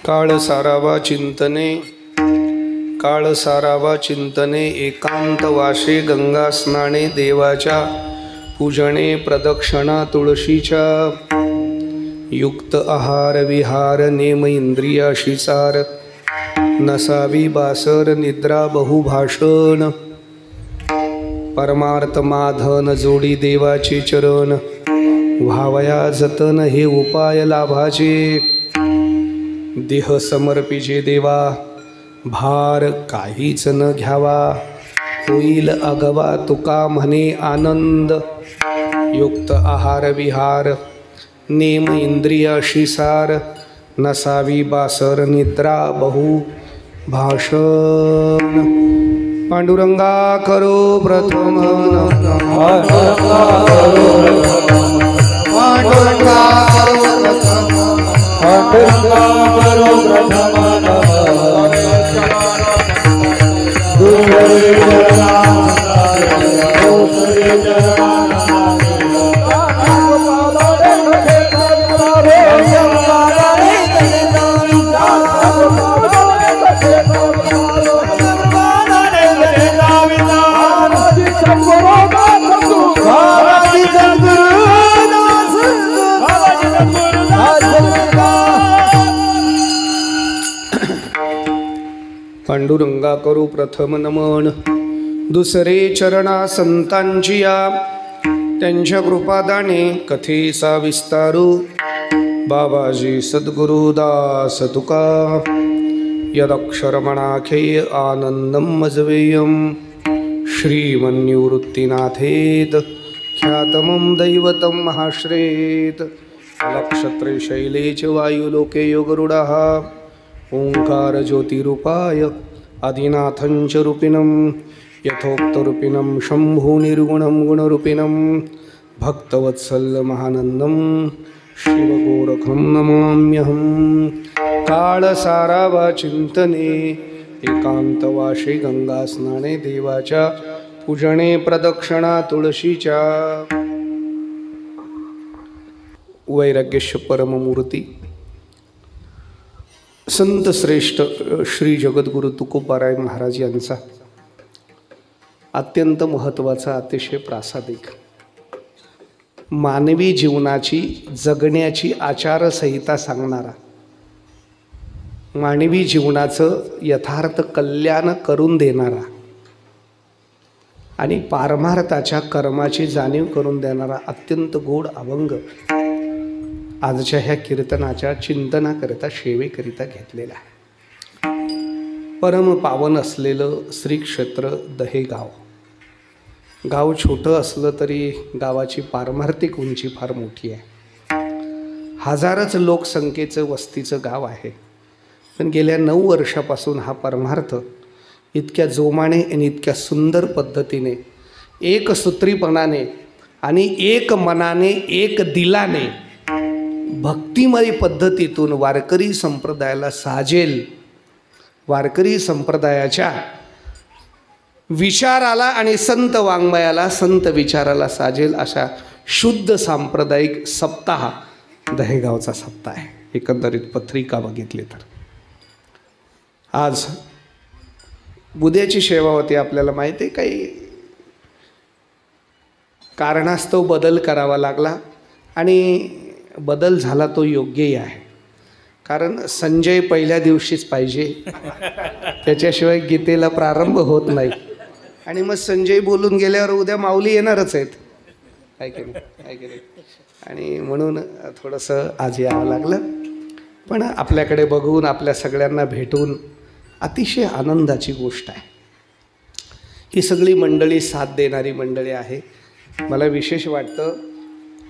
काळ सारावा चिंतने एकांत वाशे गंगा स्नाने देवाच्या पूजने प्रदक्षिणा तुळशीच्या युक्त आहार विहार नेम इंद्रियाशी सार नसावी बासर निद्रा बहुभाषण परमार्थ माधन जोडी देवाचे चरण व्हावया जतन हे उपाय लाभाचे देह समर्पिजे देवा भार काहीच न घ्यावा होईल अगवा तुका म्हणे आनंद युक्त आहार विहार नेम इंद्रियाशी सार नसावी बासर निद्रा बहु भाषण पांडुरंगा करो प्रथम पांडुरंगा करू प्रथम नमन दुसरे चरणा संतांची या त्यांच्या कृपादाने कथेचा विस्तारू बाबाजी सद्गुरु दास तुका यदक्षरमणाखेय आनंदम मजवेयम श्रीमन्निवृत्तिनाथेत ख्यातमं दैवतं महाश्रेत नक्षत्रे शैले च वायुलोके योगरूढः ओंकार ज्योतिरूपाय आदिनाथंच रूपिणं यथोक्तरूपिणं शंभो निर्गुणं गुणरूपिणं भक्तवत्सल महानंदं शिवगोरखं नमाम्यहं काळसारावा चिंतने एकांतवाशी गंगा स्नाने देवाच्या पूजने प्रदक्षिणा तुळशीच्या वैराग्यश परममूर्ती संत श्रेष्ठ श्री जगद्गुरु तुकोबाराय महाराज यांचा अत्यंत महत्त्वाचा अतिशय प्रासादिक मानवी जीवनाची जगण्याची आचारसंहिता सांगणारा मानवी जीवनाचं यथार्थ कल्याण करून देणारा आणि पारमार्थाच्या कर्माची जाणीव करून देणारा अत्यंत गोड अभंग आजच्या ह्या कीर्तनाच्या चिंतनाकरिता सेवेकरिता घेतलेला आहे। परम पावन असलेलं श्री क्षेत्र दहेगाव गाव छोटं असलं तरी गावाची पारमार्थिक उंची फार मोठी आहे। हजारच लोकसंख्येचं वस्तीचं गाव आहे, पण गेल्या 9 वर्षापासून हा परमार्थ इतक्या जोमाने आणि इतक्या सुंदर पद्धतीने एकसूत्रीपणाने आणि एक मनाने एक दिलाने भक्तिमय पद्धतीतून वारकरी संप्रदायाला साजेल, वारकरी संप्रदायाच्या विचाराला आणि संत वाङ्मयाला संत विचाराला साजेल अशा शुद्ध सांप्रदायिक सप्ताह दहेगावचा सप्ताह आहे। एकंदरीत पत्रिका बघितली तर आज उद्याची सेवा होती। आपल्याला माहिती आहे काही कारणास्तव बदल करावा लागला आणि बदल झाला तो योग्यही आहे, कारण संजय पहिल्या दिवशीच पाहिजे, त्याच्याशिवाय गीतेला प्रारंभ होत नाही। आणि मग संजय बोलून गेल्यावर उद्या माऊली येणारच आहेत, काय की नाही। आणि म्हणून थोडंसं आज यावं लागलं, पण आपल्याकडे बघून आपल्या सगळ्यांना भेटून अतिशय आनंदाची गोष्ट आहे। ही सगळी मंडळी साथ देणारी मंडळी आहे। मला विशेष वाटतं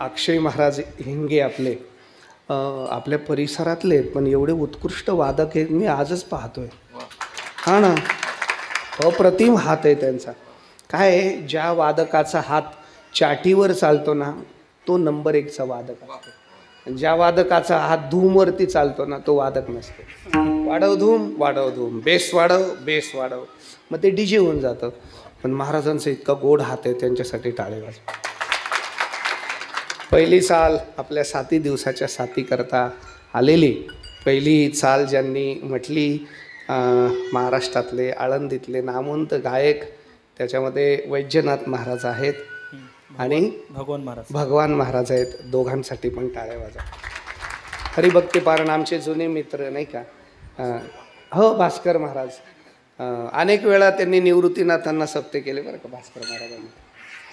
अक्षय महाराज हिंगे आपल्या परिसरातले, पण एवढे उत्कृष्ट वादक आहेत मी आजच पाहतोय। हां ना, अप्रतिम हात आहे त्यांचा। काय आहे, ज्या वादकाचा हात चाटीवर चालतो ना तो नंबर 1चा वादक असतो, ज्या वादकाचा हात धूमवरती चालतो ना तो वादक नसतो। वाढव धूम, बेस वाढव, मग ते डीजे होऊन जातं। पण महाराजांचा इतका गोड हात आहे, त्यांच्यासाठी टाळे वाजवा। पहिली साल आपल्या 7 दिवसाच्या साथीकरता आलेली पहिली चाल ज्यांनी म्हटली महाराष्ट्रातले आळंदीतले नामवंत गायक, त्याच्यामध्ये वैद्यनाथ महाराज आहेत आणि भगवान महाराज आहेत. दोघांसाठी पण टाळ्या वाजा. हरिभक्ती पारण आमचे जुने मित्र नाही का, हो भास्कर महाराज. अनेक वेळा त्यांनी निवृत्तीनाथांना सप्ते केले बरं का भास्कर महाराजांनी.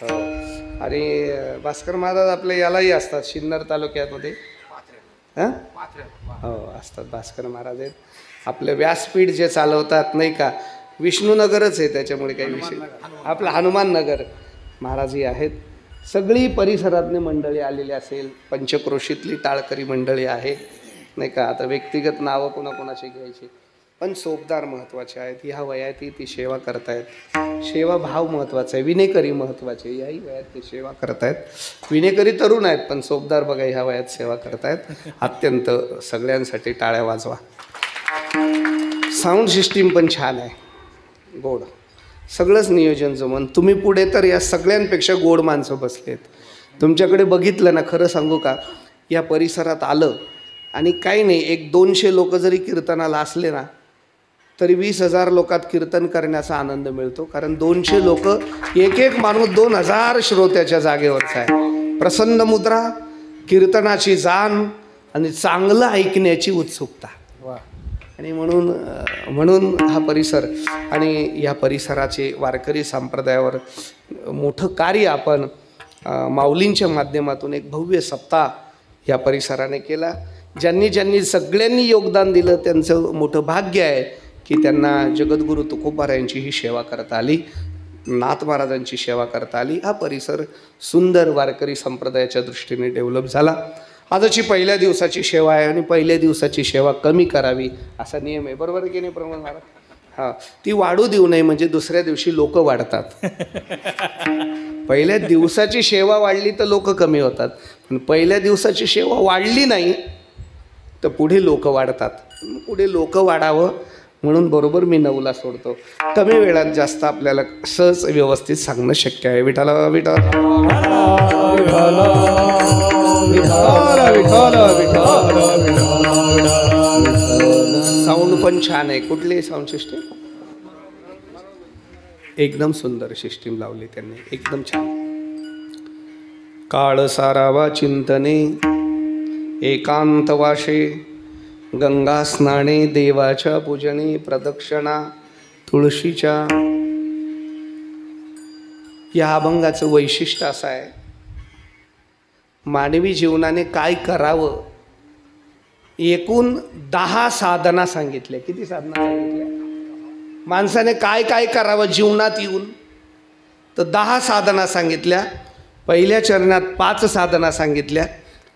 हो, आणि भास्कर महाराज आपले यालाही असतात सिन्नर तालुक्यामध्ये. हो असतात भास्कर महाराज आहेत. आपले व्यासपीठ जे चालवतात नाही का, विष्णूनगरच आहे त्याच्यामुळे काही विषय. आपलं हनुमान नगर महाराजही आहेत. सगळी परिसरातली मंडळी आलेली असेल, पंचक्रोशीतली टाळकरी मंडळी आहे नाही का. आता व्यक्तिगत नावं कोणाकोणाची घ्यायची, पण सोपदार महत्त्वाचे आहेत. ह्या वयातही ती सेवा करतायत. सेवा भाव महत्त्वाचा आहे, विनेकरी महत्त्वाचे. याही वयात ते सेवा करतायत. विनेकरी तरुण आहेत पण सोपदार बघा ह्या वयात सेवा करतायत. अत्यंत सगळ्यांसाठी टाळ्या वाजवा. साऊंड सिस्टीम पण छान आहे, गोड. सगळंच नियोजन जमन. तुम्ही पुढे तर या सगळ्यांपेक्षा गोड माणसं बसलेत. तुमच्याकडे बघितलं ना, खरं सांगू का, या परिसरात आलं आणि काही नाही, 100-200 लोक जरी कीर्तनाला असले ना, तरी 20,000 लोकात कीर्तन करण्याचा आनंद मिळतो. कारण 200 लोक, एक माणूस 2,000 श्रोत्याच्या जागेवरचा आहे. प्रसन्न मुद्रा, कीर्तनाची जाण आणि चांगलं ऐकण्याची उत्सुकता. आणि म्हणून हा परिसर आणि या परिसराचे वारकरी संप्रदायावर मोठं कार्य आपण माऊलींच्या माध्यमातून एक भव्य सप्ताह या परिसराने केला. ज्यांनी सगळ्यांनी योगदान दिलं त्यांचं मोठं भाग्य आहे की त्यांना जगद्गुरू तुकोबारायांची ही सेवा करता आली, नाथ महाराजांची सेवा करता आली. हा परिसर सुंदर वारकरी संप्रदायाच्या दृष्टीने डेव्हलप झाला. आजची पहिल्या दिवसाची सेवा आहे आणि पहिल्या दिवसाची सेवा कमी करावी असा नियम आहे. बरोबर की नाही प्रमोद महाराज? हां, ती वाढू देऊ नये म्हणजे दुसऱ्या दिवशी लोक वाढतात. पहिल्या दिवसाची सेवा वाढली तर लोक कमी होतात, पण पहिल्या दिवसाची सेवा वाढली नाही तर पुढे लोक वाढतात. पुढे लोक वाढावं म्हणून बरोबर मी 9ला सोडतो. कमी वेळात जास्त आपल्याला सहज व्यवस्थित सांगणं शक्य आहे. विठाला विठा साऊंड पण छान आहे. कुठली साऊंड सिस्टीम? एकदम सुंदर सिस्टीम लावली त्यांनी, एकदम छान. काळ सारावा चिंतने एकांतवाशे, गंगा स्नाने देवाच्या पूजने, प्रदक्षिणा तुळशीच्या. या अभंगाचं वैशिष्ट्य असं आहे, मानवी जीवनाने काय करावं एकूण 10 साधना सांगितल्या. किती साधना सांगितल्या? माणसाने काय काय करावं जीवनात येऊन, तर 10 साधना सांगितल्या. पहिल्या चरणात 5 साधना सांगितल्या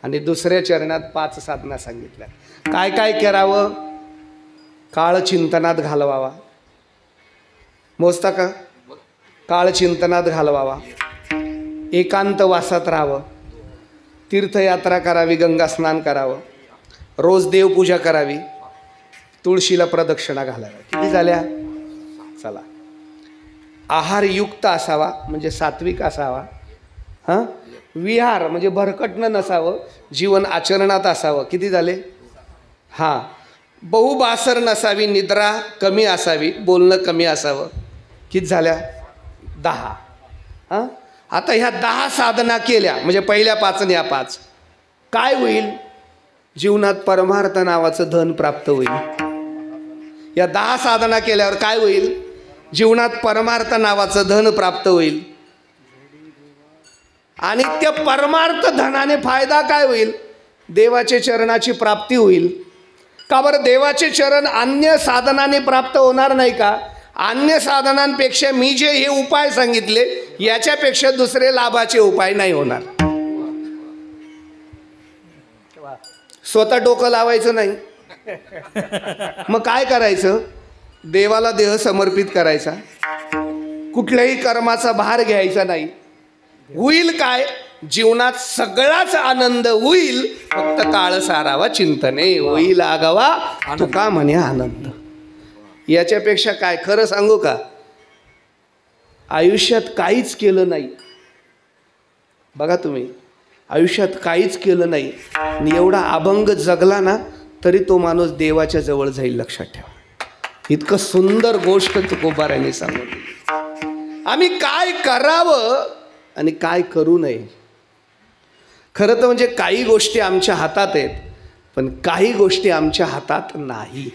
आणि दुसऱ्या चरणात 5 साधना सांगितल्या. काय काय करावं? काळ चिंतनात घालवावा. मोजता का? काळ चिंतनात घालवावा, एकांतवासात राहावं, तीर्थयात्रा करावी, गंगा स्नान करावं, रोज देवपूजा करावी, तुळशीला प्रदक्षिणा घालाव्या. किती झाल्या? चला. आहारयुक्त असावा म्हणजे सात्विक असावा. हां, विहार म्हणजे भरकटणं नसावं, जीवन आचरणात असावं. किती झाले? हां, बहुबासर नसावी, निद्रा कमी असावी, बोलणं कमी असावं. किती झाल्या? 10. हां, आता ह्या 10 साधना केल्या म्हणजे पहिल्या 5 आणि ह्या 5, काय होईल? जीवनात परमार्थ नावाचं धन प्राप्त होईल. या 10 साधना केल्यावर काय होईल? जीवनात परमार्थ नावाचं धन प्राप्त होईल. आणि त्या परमार्थ धनाने फायदा काय होईल? देवाचे चरणाची प्राप्ती होईल. का बरं? देवाचे चरण अन्य साधनाने प्राप्त होणार नाही का? अन्य साधनांपेक्षा मी जे हे उपाय सांगितले याच्यापेक्षा दुसरे लाभाचे उपाय नाही होणार. स्वतः डोकं लावायचं नाही. मग काय करायचं? देवाला देह समर्पित करायचा, कुठल्याही कर्माचा भार घ्यायचा नाही. होईल काय? जीवनात सगळाच आनंद होईल, फक्त काळ सारावा चिंतने, होईल आगावा तुका म्हणे आनंद. याच्यापेक्षा काय? खरं सांगू का, आयुष्यात काहीच केलं नाही. बघा तुम्ही, आयुष्यात काहीच केलं नाही आणि एवढा अभंग जगला ना तरी तो माणूस देवाच्या जवळ जाईल, लक्षात ठेवा. इतकं सुंदर गोष्ट तुकोबारायांनी सांगितली. आम्ही काय करावं आणि काय करू नये. खरं तर म्हणजे काही गोष्टी आमच्या हातात आहेत, पण काही गोष्टी आमच्या हातात नाही.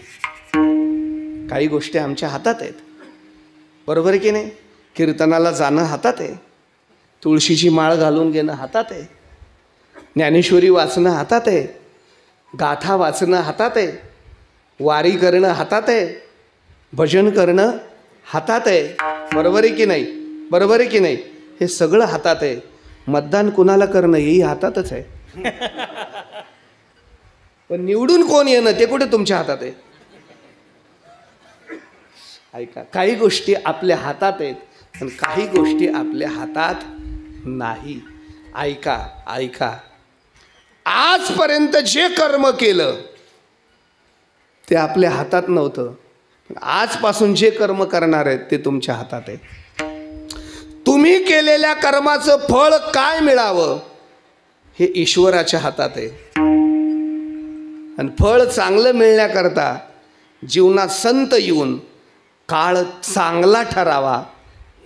काही गोष्टी आमच्या हातात आहेत, बरोबर आहे की नाही. कीर्तनाला जाणं हातात आहे, तुळशीची माळ घालून घेणं हातात आहे, ज्ञानेश्वरी वाचणं हातात आहे, गाथा वाचणं हातात आहे, वारी करणं हातात आहे, भजन करणं हातात आहे, बरोबर आहे की नाही. बरोबर आहे की नाही. हे सगळं हातात आहे. मतदान कुणाला करणं हेही हातातच आहे. पण निवडून कोण येणं ते कुठे तुमच्या हातात आहे. ऐका, काही गोष्टी आपल्या हातात आहेत पण काही गोष्टी आपल्या हातात नाही. ऐका ऐका, आजपर्यंत जे कर्म केलं ते आपल्या हातात नव्हतं, आजपासून जे कर्म करणार आहेत ते तुमच्या हातात आहे. तुम्ही केलेल्या कर्माचं फळ काय मिळावं हे ईश्वराच्या हातात आहे. आणि फळ चांगलं मिळण्याकरता जीवनात संत येऊन काळ चांगला ठरावा,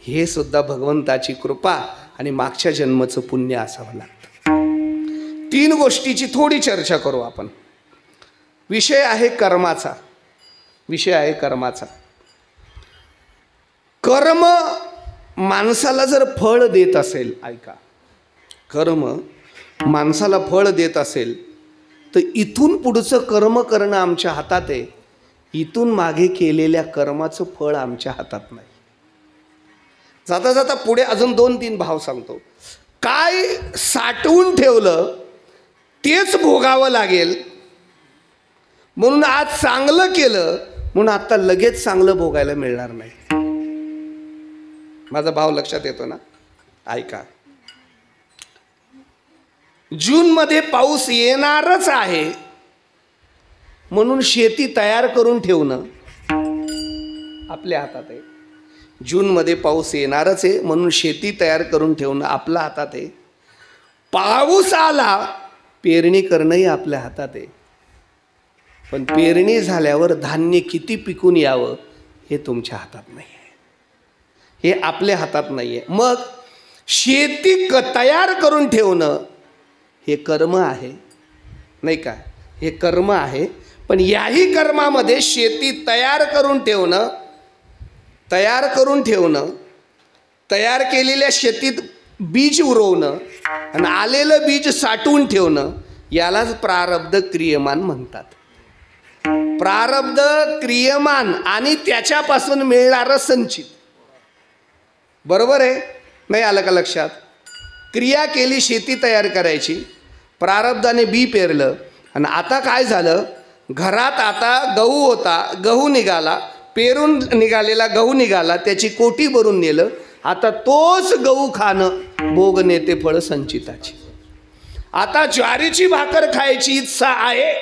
हे सुद्धा भगवंताची कृपा आणि मागच्या जन्माचं पुण्य असावं लागतं. 3 गोष्टीची थोडी चर्चा करू आपण. विषय आहे कर्माचा. विषय आहे कर्माचा. कर्म माणसाला जर फळ देत असेल, ऐका, कर्म माणसाला फळ देत असेल तर इथून पुढचं कर्म करणं आमच्या हातात आहे. इथून मागे केलेल्या कर्माचं फळ आमच्या हातात नाही. जाता जाता पुढे अजून 2-3 भाव सांगतो. काय साठवून ठेवलं तेच भोगावं लागेल, म्हणून आज चांगलं केलं म्हणून आता लगेच चांगलं भोगायला मिळणार नाही. माझा भाव लक्षात येतो ना. ऐका, जूनमध्ये पाऊस येणारच आहे म्हणून शेती तयार करून ठेवणं आपल्या हातात आहे. जूनमध्ये पाऊस येणारच आहे म्हणून शेती तयार करून ठेवणं आपल्या हातात आहे. पाऊस आला पेरणी करणंही आपल्या हातात आहे. पण पेरणी झाल्यावर धान्य किती पिकून यावं हे तुमच्या हातात नाही आहे, हे आपल्या हातात नाही आहे. मग शेती तयार करून ठेवणं हे कर्म आहे, नाही का. हे कर्म आहे. पण याही कर्मामध्ये शेती तयार करून ठेवणं, तयार केलेल्या शेतीत बीज उरवणं आणि आलेलं बीज साठवून ठेवणं, यालाच प्रारब्ध क्रियमान म्हणतात. प्रारब्ध क्रियमान आणि त्याच्यापासून मिळणारं संचित, बरोबर आहे. नाही आलं का लक्षात. क्रिया केली, शेती तयार करायची, प्रारब्धाने बी पेरलं आणि आता काय झालं, घरात आता गहू होता, गहू निघाला, पेरून निघालेला गहू निघाला, त्याची कोठी भरून नेलं. आता तोच गहू खाणं भोग नेते फळ संचिताची. आता ज्वारीची भाकर खायची इच्छा आहे,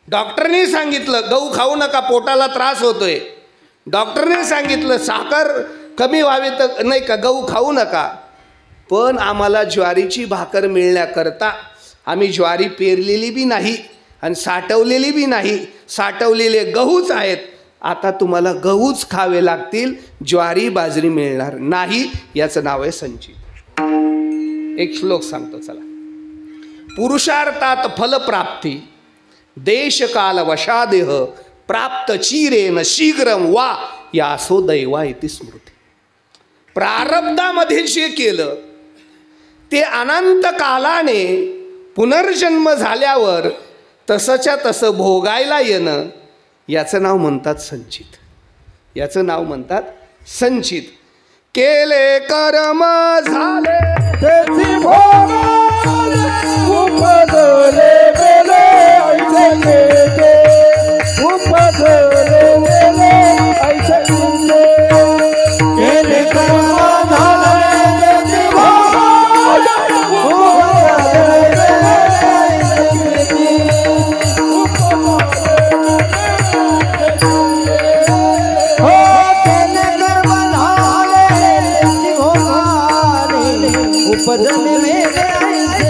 डॉक्टरने सांगितलं गहू खाऊ नका, पोटाला त्रास होतोय. डॉक्टरने सांगितलं साखर कमी व्हावी तर नाही का गहू खाऊ नका. पण आम्हाला ज्वारीची भाकर मिळण्याकरता आम्ही ज्वारी पेरलेली बी नाही आणि साठवलेली बी नाही, साठवलेले गहूच आहेत. आता तुम्हाला गहूच खावे लागतील, ज्वारी बाजरी मिळणार नाही. याचं नाव आहे संचित. एक श्लोक सांगतो चला. पुरुषार्थात फलप्राप्ती देशकाल वशादेह प्राप्त चिरेन शीघ्रम वा यासो दैवा इति स्मृती. प्रारब्धामध्ये जे केलं ते अनंत कालाने पुनर्जन्म झाल्यावर तसंच्या तसं भोगायला येणं, याचं नाव म्हणतात संचित. याचं नाव म्हणतात संचित. केले कर्म झाले त्याची भोगाले, उपजले गेले ऐसे केले, उपजले गेले ऐसे केले. केले कर्म झाले त्याची भोगाले, उपजले गेले ऐसे उपजन में ऐसे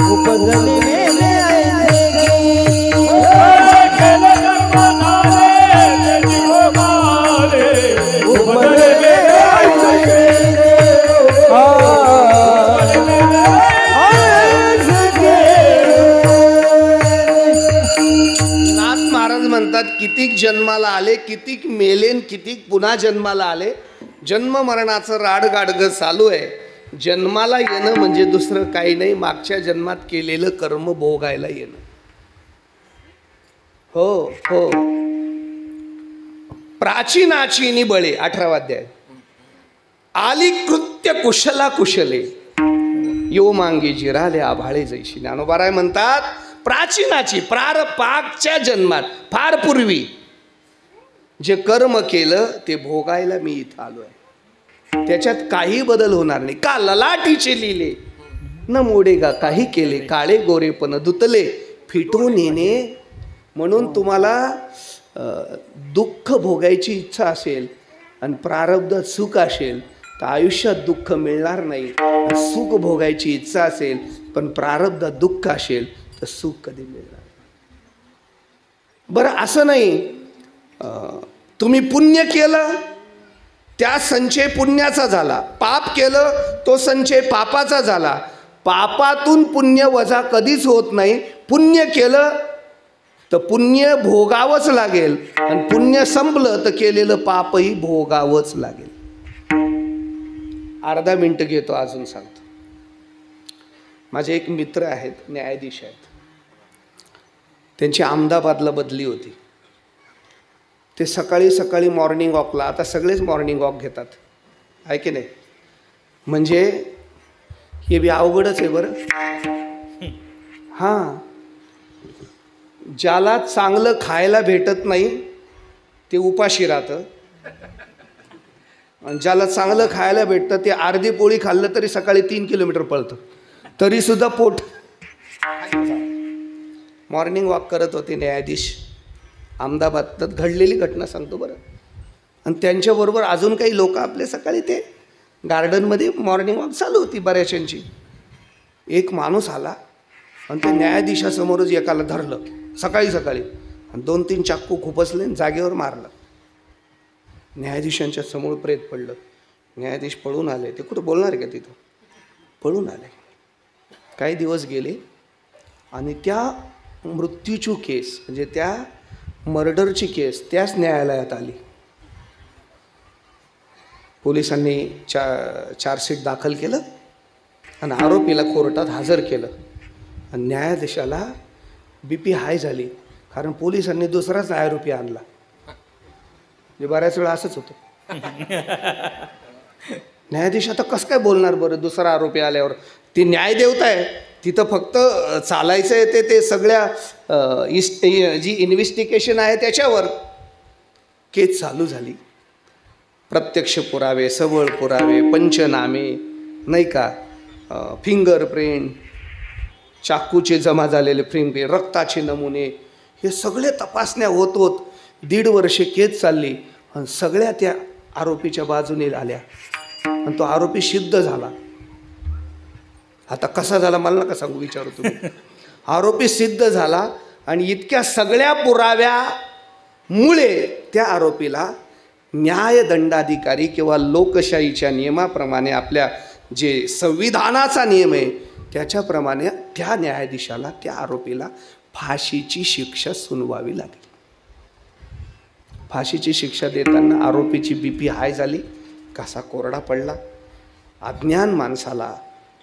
उपजन में कितीक जन्माला आले, कितीक मेलेन, कितीक पुन्हा जन्माला आले. जन्म मरणाचं राडगाडग चालू आहे. जन्माला येणं म्हणजे दुसरं काही नाही, मागच्या जन्मात केलेलं कर्म भोगायला येणं. हो हो. प्राचीनाची निबळे 18वा अध्याय. आली कृत्य कुशला कुशले यो मांगी जिराले आभाळे जैशी. ज्ञानोबाराय म्हणतात प्राचीनाची, पाकच्या जन्मात फार पूर्वी जे कर्म केलं ते भोगायला मी इथं आलोय. त्याच्यात काही बदल होणार नाही. का ललाटीचे लिहिले न मोडे गा काही केले, काळे गोरेपण धुतले फिटून येणे. म्हणून तुम्हाला दुःख भोगायची इच्छा असेल आणि प्रारब्धात सुख असेल तर आयुष्यात दुःख मिळणार नाही. सुख भोगायची इच्छा असेल पण प्रारब्धात दुःख असेल तर सुख कधी मिळणार. बरं असं नाही, तुम्ही पुण्य केलं त्या संचय पुण्याचा झाला, पाप केलं तो संचय पापाचा झाला. पापातून पुण्य वजा कधीच होत नाही. पुण्य केलं तर पुण्य भोगावंच लागेल आणि पुण्य संपलं तर केलेलं पापही भोगावंच लागेल. अर्धा मिनिट घेतो, अजून सांगतो. माझे एक मित्र आहेत, न्यायाधीश आहेत. त्यांची अहमदाबादला बदली होती. ते सकाळी सकाळी मॉर्निंग वॉकला, आता सगळेच मॉर्निंग वॉक घेतात आहे की नाही. म्हणजे हे बी अवघडच आहे बरं. हां, ज्याला चांगलं खायला भेटत नाही ते उपाशी राहतं आणि ज्याला चांगलं खायला भेटतं ते अर्धी पोळी खाल्लं तरी सकाळी 3 किलोमीटर पळतं, तरीसुद्धा पोट. मॉर्निंग वॉक करत होते न्यायाधीश. अहमदाबादात घडलेली घटना सांगतो बरं. आणि त्यांच्याबरोबर अजून काही लोक आपले सकाळी ते गार्डनमध्ये मॉर्निंग वॉक चालू होती बऱ्याचांची. एक माणूस आला आणि त्या न्यायाधीशासमोरच एकाला धरलं सकाळी सकाळी आणि 2-3 चाकू खुपसले जागेवर मारलं. न्यायाधीशांच्या समोर प्रेत पडलं. न्यायाधीश पळून आले. ते कुठं बोलणार का तिथं? पळून आले. काही दिवस गेले आणि त्या मृत्यूची केस म्हणजे त्या मर्डरची केस त्याच न्यायालयात आली. पोलिसांनी चार्जशीट दाखल केलं आणि आरोपीला कोर्टात हजर केलं. आणि न्यायाधीशाला BP हाय झाली कारण पोलिसांनी दुसराच आरोपी आणला. म्हणजे बऱ्याच वेळा असंच होतं. न्यायाधीश आता कसं काय बोलणार बरं दुसरा आरोपी आल्यावर? ती न्यायदेवता आहे, तिथं फक्त चालायचं आहे ते सगळ्या जी इन्व्हेस्टिगेशन आहे त्याच्यावर. केस चालू झाली. प्रत्यक्ष पुरावे, सबळ पुरावे, पंचनामे नाही का, फिंगरप्रिंट, चाकूचे जमा झालेले फिंगरप्रिंट, रक्ताचे नमुने, हे सगळे तपासण्या होत होत 1.5 वर्षे केस चालली आणि सगळ्या त्या आरोपीच्या बाजूने आल्या आणि तो आरोपी सिद्ध झाला. आता कसा झाला मला नका सांगू, विचारू तुम्ही. आरोपी सिद्ध झाला आणि इतक्या सगळ्या पुराव्यामुळे त्या आरोपीला न्यायदंडाधिकारी किंवा लोकशाहीच्या नियमाप्रमाणे आपल्या जे संविधानाचा नियम आहे त्याच्याप्रमाणे त्या न्यायाधीशाला त्या आरोपीला फाशीची शिक्षा सुनवावी लागली. फाशीची शिक्षा देताना आरोपीची BP हाय झाली, घसा कोरडा पडला. अज्ञान माणसाला,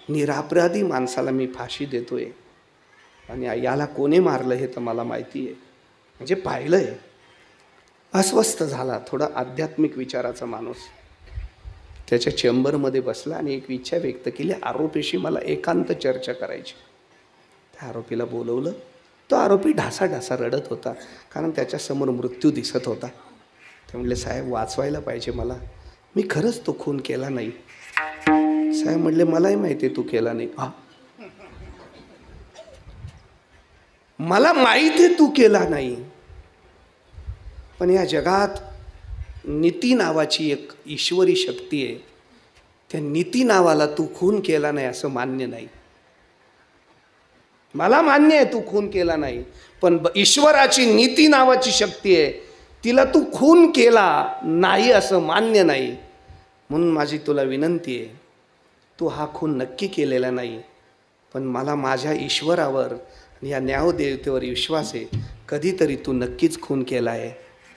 निरापराधी माणसाला मी फाशी देतोय आणि याला कोणी मारलं हे तर मला माहिती आहे, म्हणजे पाहिलं आहे. अस्वस्थ झाला, थोडा आध्यात्मिक विचाराचा माणूस. त्याच्या चेंबरमध्ये बसला आणि एक इच्छा व्यक्त केली, आरोपीशी मला एकांत चर्चा करायची. त्या आरोपीला बोलवलं. तो आरोपी ढासाढासा रडत होता कारण त्याच्यासमोर मृत्यू दिसत होता. ते म्हटले, साहेब वाचवायला पाहिजे मला, मी खरंच तो खून केला नाही. साहेब म्हटले, मलाही माहिती आहे तू केला नाही. हा, मला माहिती आहे तू केला नाही, पण या जगात नीती नावाची एक ईश्वरी शक्ती आहे. त्या नीती नावाला तू खून केला नाही असं मान्य नाही. मला मान्य आहे तू खून केला नाही, पण ईश्वराची नीती नावाची शक्ती आहे, तिला तू खून केला नाही असं मान्य नाही. म्हणून माझी तुला विनंती आहे, तू हा खून नक्की केलेला नाही, पण मला माझ्या ईश्वरावर आणि या न्यायदेवतेवर विश्वास आहे, कधीतरी तू नक्कीच खून केला आहे.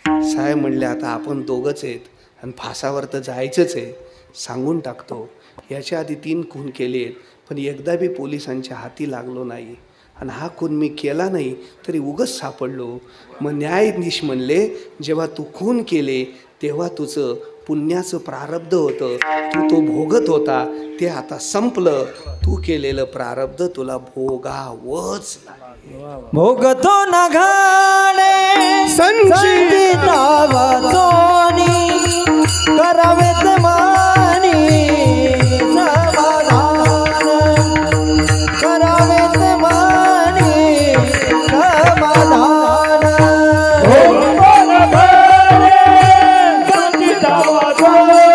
साहेब म्हणले आता आपण दोघंच आहेत आणि फासावर तर जायचंच आहे, सांगून टाकतो. याच्या आधी 3 खून केले आहेत, पण एकदा बी पोलिसांच्या हाती लागलो नाही आणि हा खून मी केला नाही तरी उगच सापडलो. मग न्यायाधीश म्हणले जेव्हा तू खून केले तेव्हा तुझं पुण्याचं प्रारब्ध होतं, तू तो भोगत होता, ते आता संपलं. तू केलेलं प्रारब्ध तुला भोगावंच नाही. भोगतो ना घाणे संचिता वाचोनी करावेत मानी समाधान करावेत मानी समाधान. भोगतो ना घाणे संचिता वाचोनी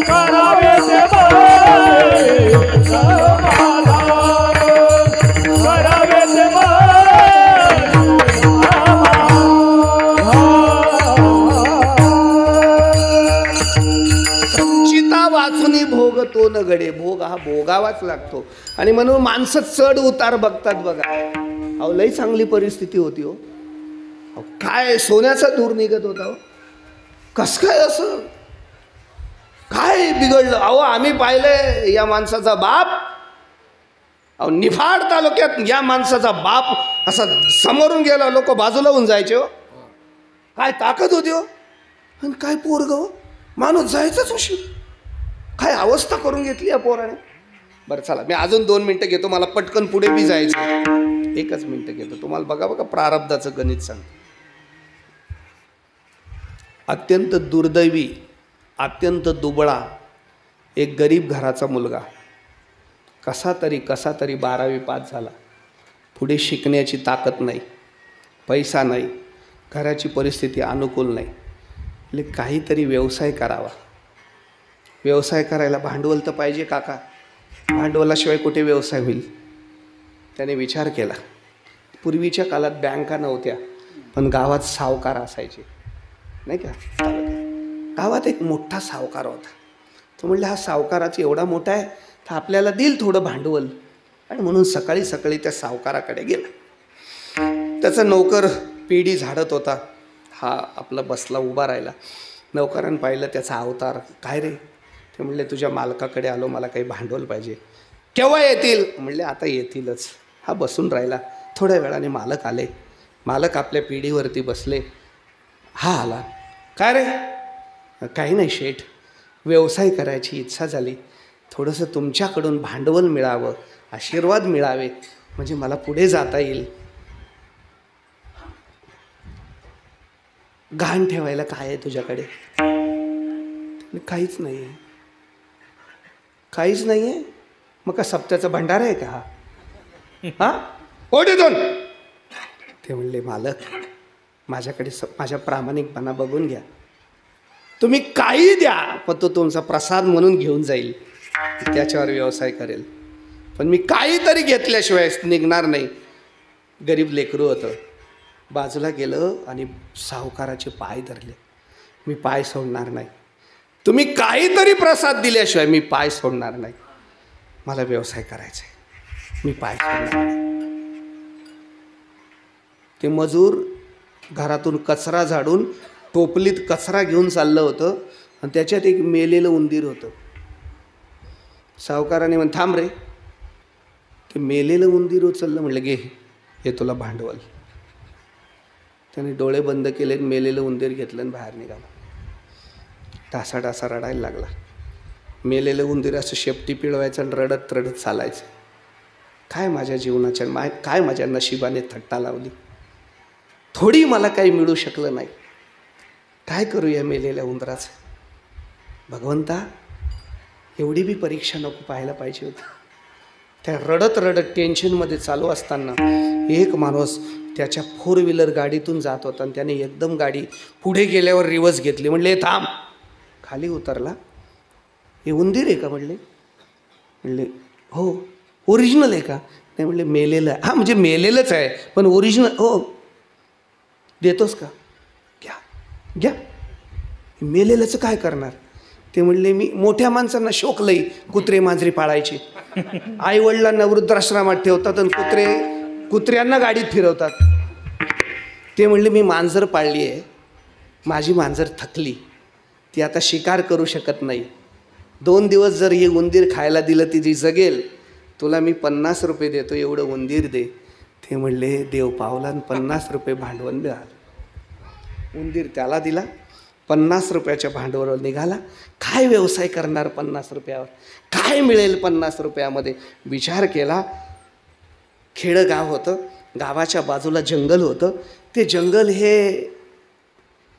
करावेत मानी समाधान करावेत वाचुनी भोगतो न गडे. भोग हा भोगावाच लागतो. आणि म्हणून माणसं चढ उतार बघतात बघा. अहो लई चांगली परिस्थिती होती हो. काय सोन्याचा धूर निघत होता हो. कस काय असं काय बिघडलं. अहो आम्ही पाहिलंय या माणसाचा बाप, अहो निफाड तालुक्यात या माणसाचा बाप असा समोरून गेला, लोक बाजूला होऊन जायचे हो. काय ताकद होती हो. आणि काय पोरग हो, माणूस जायचंच उशीर. काय अवस्था करून घेतली या पोराने. बरं चला मी अजून 2 मिनटं घेतो, मला पटकन पुढे बी जायचं. 1च मिनटं घेतो तुम्हाला. बघा बघा प्रारब्धाचं गणित सांग. अत्यंत दुर्दैवी, अत्यंत दुबळा एक गरीब घराचा मुलगा कसा तरी 12वी पास झाला. पुढे शिकण्याची ताकद नाही, पैसा नाही, घराची परिस्थिती अनुकूल नाही. म्हणजे काहीतरी व्यवसाय करावा. व्यवसाय करायला भांडवल तर पाहिजे काका. भांडवलाशिवाय कुठे व्यवसाय होईल. त्याने विचार केला. पूर्वीच्या काळात बँका नव्हत्या, पण गावात सावकार असायचे नाही का. गावात एक मोठा सावकार होता. तो म्हणले हा सावकाराचा एवढा मोठा आहे तर आपल्याला देईल थोडं भांडवल. आणि म्हणून सकाळी सकाळी त्या सावकाराकडे गेला. त्याचा नौकर पेढी झाडत होता. हा आपला बसला उभा राहिला. नौकरानं पाहिलं त्याचा अवतार. काय रे. ते म्हणले तुझ्या मालकाकडे आलो, मला काही भांडवल पाहिजे. केव्हा येतील. म्हणले आता येतीलच. हा बसून राहिला. थोड्या वेळाने मालक आले. मालक आपल्या पिढीवरती बसले. हा आला. काय रे. काही नाही शेठ, व्यवसाय करायची इच्छा झाली, थोडंसं तुमच्याकडून भांडवल मिळावं, आशीर्वाद मिळावे, म्हणजे मला पुढे जाता येईल. गहाण ठेवायला काय आहे तुझ्याकडे. काहीच नाही आहे. काहीच नाही आहे. मग का सप्त्याचा भंडार आहे का हा. ओढीतून. ते म्हणले मालक माझ्याकडे माझ्या प्रामाणिकपणा बघून घ्या. तुम्ही काही द्या, पण तो तुमचा प्रसाद म्हणून घेऊन जाईल, त्याच्यावर व्यवसाय करेल. पण मी काहीतरी घेतल्याशिवाय निघणार नाही. गरीब लेकरू होतं. बाजूला गेलं आणि सावकाराचे पाय धरले. मी पाय सोडणार नाही. तुम्ही काहीतरी प्रसाद दिल्याशिवाय मी पाय सोडणार नाही. मला व्यवसाय करायचा आहे, मी पाय सोडणार नाही. ते मजूर घरातून कचरा झाडून टोपलीत कचरा घेऊन चाललं होतं आणि त्याच्यात एक मेलेलं उंदीर होतं. सावकाराने म्हण थांब रे. ते मेलेलं उंदीर उचललं. म्हणलं घे, हे तुला भांडवल. त्याने डोळे बंद केले, मेलेलं उंदीर घेतलं आणि बाहेर निघाला. ढासा रडायला लागला. मेलेलं उंदीर असं शेपटी पिळवायचं आणि रडत रडत चालायचं. काय माझ्या जीवनाच्या काय माझ्या नशिबाने थट्टा लावली. थोडी मला काही मिळू शकलं नाही. काय करू या मेलेल्या उंदराचं. भगवंता एवढी बी परीक्षा नको पाहायला पाहिजे होती. त्या रडत रडत टेन्शनमध्ये चालू असताना एक माणूस त्याच्या 4 व्हीलर गाडीतून जात होता आणि त्याने एकदम गाडी पुढे गेल्यावर रिवर्स घेतली. म्हणले थांब. खाली उतरला. हे उंदीर आहे का म्हणले. म्हणले हो. ओरिजिनल आहे का. नाही म्हणले मेलेलं आहे. हां म्हणजे मेलेलंच आहे पण ओरिजिनल. हो देतोस का. घ्या घ्या. मेलेलंच काय करणार. ते म्हणले मी मोठ्या माणसांना शोक लई कुत्रे मांजरी पाळायची. आईवडिलांना वृद्धाश्रमात ठेवतात आणि कुत्र्यांना गाडीत फिरवतात. ते म्हणले मी मांजर पाळली आहे, माझी मांजर थकली, ती आता शिकार करू शकत नाही, 2 दिवस जर हे उंदीर खायला दिलं ती जी जगेल, तुला मी 50 रुपये देतो, एवढं उंदीर दे. ते म्हणले देव पावला आणि 50 रुपये भांडवल मिळालं. उंदीर त्याला दिला, 50 रुपयाच्या भांडवलावर निघाला. काय व्यवसाय करणार 50 रुपयावर, काय मिळेल 50 रुपयामध्ये, विचार केला. खेडं गाव होतं, गावाच्या बाजूला जंगल होतं. ते जंगल हे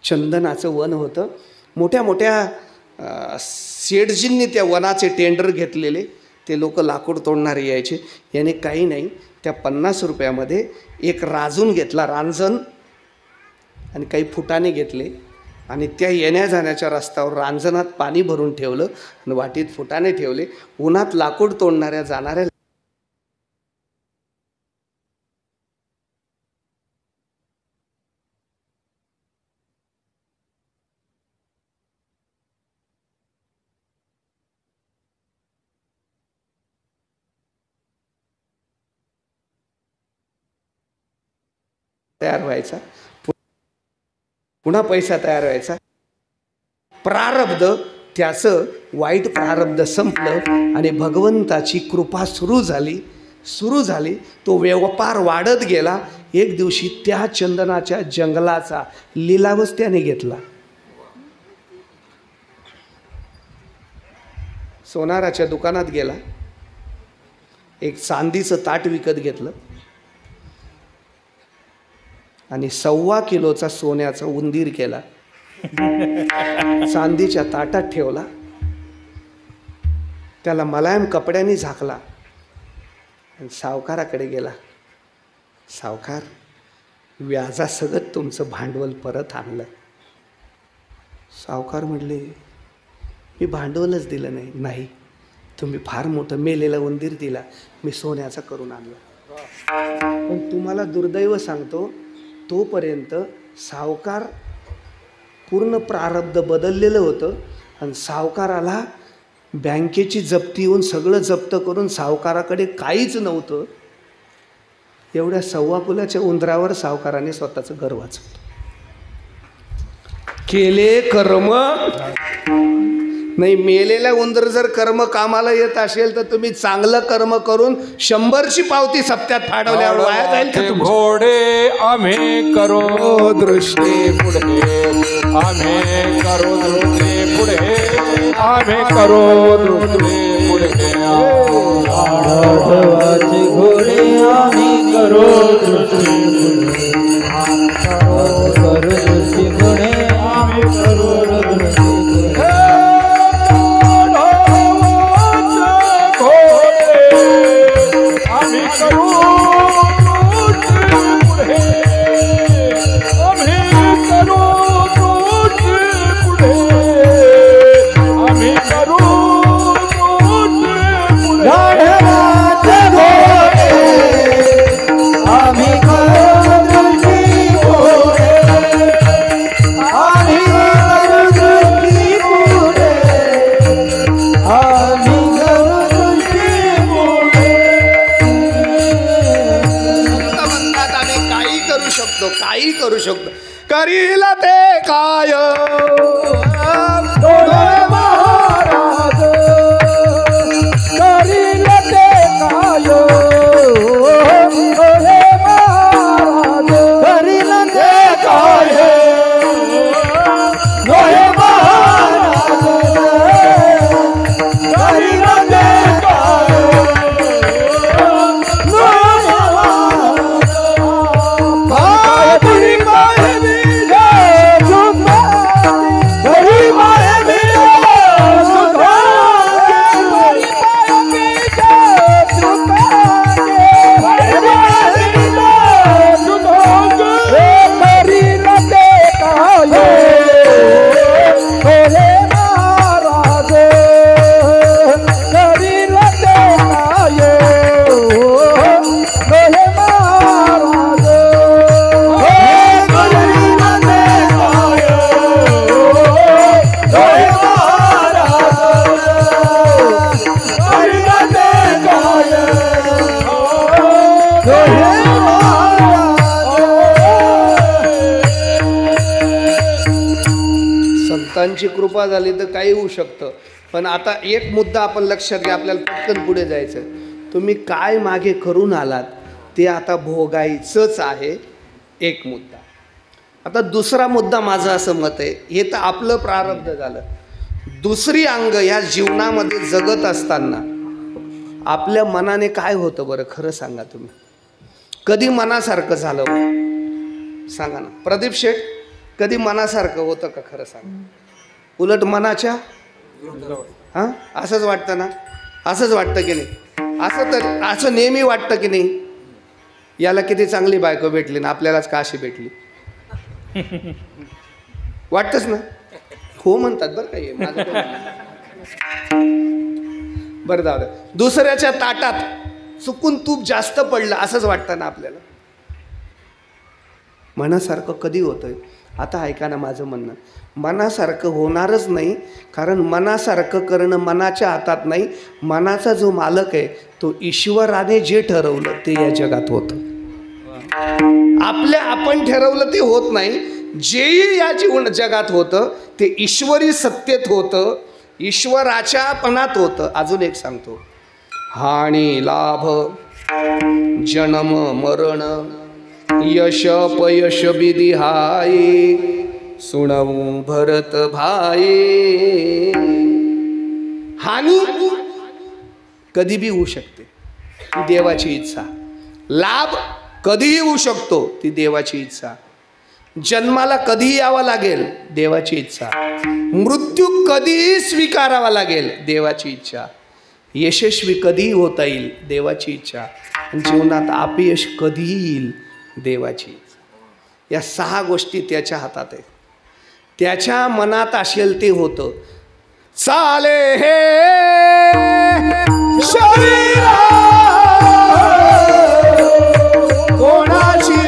चंदनाचं वन होतं. मोठ्या मोठ्या सेठजींनी त्या वनाचे टेंडर घेतलेले. ते लोक लाकूड तोडणारे यायचे. याने काही नाही, त्या 50 रुपयामध्ये एक राजून घेतला, रांजण, आणि काही फुटाणे घेतले आणि त्या येण्या जाण्याच्या रस्त्यावर रांजणात पाणी भरून ठेवलं आणि वाटीत फुटाणे ठेवले. उन्हात लाकूड तोडणाऱ्या जाणाऱ्या तयार व्हायचा, पुन्हा पैसा तयार व्हायचा. प्रारब्ध, त्याचं वाईट प्रारब्ध संपलं आणि भगवंताची कृपा सुरू झाली. तो व्यापार वाढत गेला. एक दिवशी त्या चंदनाच्या जंगलाचा लिलावच त्याने घेतला. सोनाराच्या दुकानात गेला, एक चांदीचं ताट विकत घेतलं आणि 1.25 किलोचा सोन्याचा उंदीर केला, चांदीच्या ताटात ठेवला, त्याला मलायम कपड्यांनी झाकला आणि सावकाराकडे गेला. सावकार, व्याजासकट तुमचं भांडवल परत आणलं. सावकार म्हणले मी भांडवलच दिलं नाही. नाही, तुम्ही फार मोठं मेलेला उंदीर दिला, मी सोन्याचा करून आणलं. पण तुम्हाला दुर्दैव सांगतो, तोपर्यंत सावकार पूर्ण प्रारब्ध बदललेलं होतं आणि सावकाराला बँकेची जप्ती येऊन सगळं जप्त करून सावकाराकडे काहीच नव्हतं. एवढ्या 1.25 किलोच्या उंदरावर सावकाराने स्वतःचं घर वाचवलं. केले कर्म नाही. मेलेला उंदर जर कर्म कामाला येत असेल तर तुम्ही चांगलं कर्म करून 100ची पावती सप्त्यात फाडवल्यावर वाया जाईल का तुमचं? घोडे आम्ही करो दृष्टी पुढे, आम्ही करो दृष्टी पुढे, आम्ही करो दृष्टी पुढे. आढळवाचे घोडे आम्ही करो दृष्टी पुढे, करो दृष्टी पुढे, आम्ही करो दृष्टी पुढे. काही करू शकतो. करील ते काय महाराज, करील ते काय महाराज, करील ते काय महाराज, करील ते काय संतांची कृपा झाली तर काही होऊ शकतं. पण आता एक मुद्दा आपण लक्षात घ्या, आपल्याला पटकन पुढे जायचं. तुम्ही काय मागे करून आलात ते आता भोगायचंच आहे, एक मुद्दा. आता दुसरा मुद्दा माझं असं मत आहे, हे तर आपलं प्रारब्ध झालं. दुसरी अंग ह्या जीवनामध्ये जगत असताना आपल्या मनाने काय होतं बरं, खरं सांगा तुम्ही. कधी मनासारखं झालं सांगा ना प्रदीप शेठ, कधी मनासारखं होतं का, खरं सांगा. उलट मनाच्या हां असंच वाटतं ना, असंच वाटतं की नाही. असं तर असं नेहमी वाटतं की नाही, याला किती चांगली बायको भेटली ना, आपल्यालाच का अशी भेटली, वाटतंच ना. हो म्हणतात बरं काही माझं बरं जाऊ. दुसऱ्याच्या ताटात चुकून तूप जास्त पडलं असंच वाटतं ना आपल्याला. मनासारखं कधी होतंय, आता ऐका ना माझं म्हणणं. मनासारखं होणारच नाही, कारण मनासारखं करणं मनाच्या हातात नाही. मनाचा जो मालक आहे तो ईश्वराने जे ठरवलं ते या जगात होतं. आपण ठरवलं ते होत नाही. जेही या जगात होतं ते ईश्वरी सत्तेत होतं, ईश्वराच्या पणात होतं. अजून एक सांगतो, हानी लाभ जन्म मरण यश पयश विधी हाय सुणवू भरत भाई. हानी कधी बी होऊ शकते, ती देवाची इच्छा. लाभ कधीही होऊ शकतो, ती देवाची इच्छा. जन्माला कधीही यावं लागेल, देवाची इच्छा. मृत्यू कधीही स्वीकारावा लागेल, देवाची इच्छा. यशस्वी कधीही होता येईल, देवाची इच्छा. जीवनात अपयश कधीही येईल, देवाची इच्छा. या 6 गोष्टी त्याच्या हातात आहेत. त्याच्या मनात असेल ते होतं. चाले हे शरीर कोणाची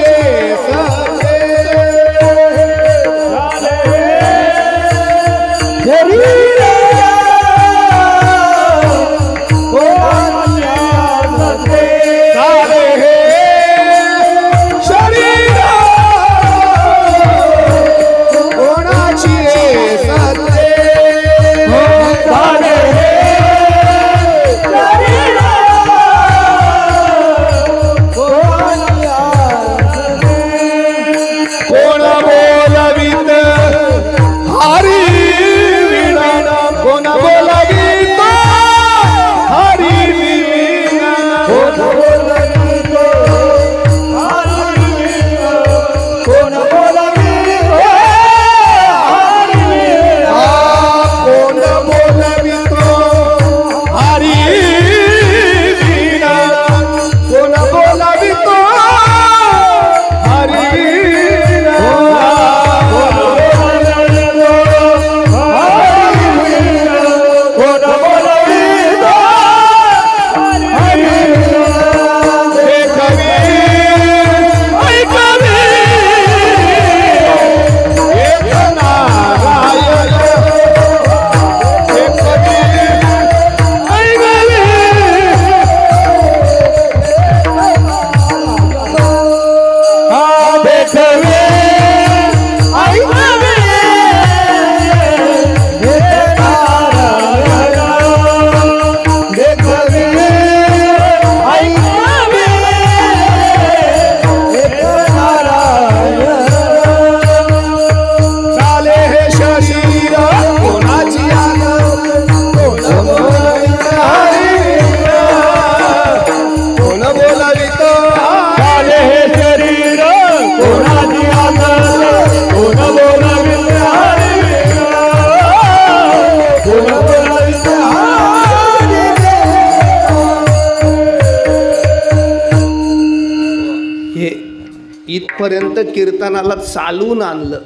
इथपर्यंत कीर्तनाला चालून आणलं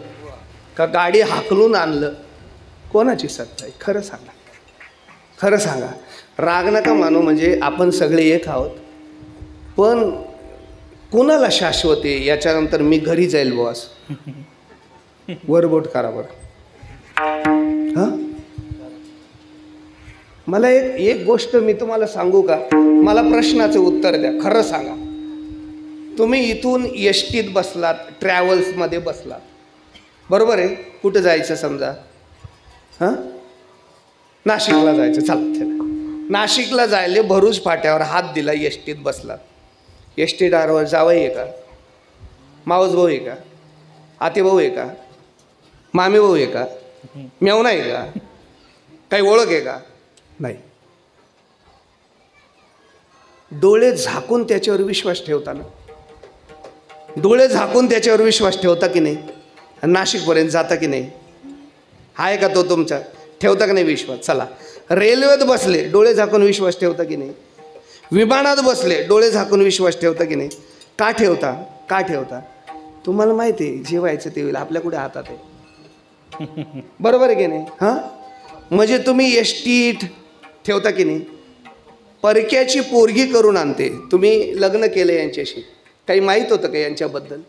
का गाडी हाकलून आणलं, कोणाची सत्ता आहे, खरं सांगा. खरं सांगा. राग नका मानू, म्हणजे आपण सगळे एक आहोत. पण कोणाला शाश्वत आहे याच्यानंतर मी घरी जाईल बॉस. वरबोट करा बरं. हां मला एक गोष्ट मी तुम्हाला सांगू का, मला प्रश्नाचं उत्तर द्या. खरं सांगा, तुम्ही इथून एसटीत बसलात, ट्रॅव्हल्समध्ये बसलात, बरोबर आहे, कुठं जायचं समजा, हां नाशिकला जायचं, चला चला. नाशिकला जायले भरूच फाट्यावर हात दिला, एसटीत बसला. एसटी ड्रायव्हर जावई आहे का, मावस भाऊ आहे का, आते भाऊ आहे का, मामे भाऊ आहे का, मेवना आहे का, काही ओळख आहे का? नाही. डोळे झाकून त्याच्यावर विश्वास ठेवता ना, डोळे झाकून त्याच्यावर विश्वास ठेवता की नाही? नाशिकपर्यंत जाता की नाही? आहे का तो तुमचा? ठेवता की नाही विश्वास? चला. रेल्वेत बसले, डोळे झाकून विश्वास ठेवता की नाही? विमानात बसले, डोळे झाकून विश्वास ठेवता की नाही? का ठेवता? का ठेवता? तुम्हाला माहिती आहे जेवायचं ते होईल, आपल्या कुठे हातात आहे. बरोबर आहे की नाही? हां, म्हणजे तुम्ही एसटीत ठेवता की नाही? परक्याची पोरगी करून आणते, तुम्ही लग्न केलं यांच्याशी, काही माहीत होतं का यांच्याबद्दल?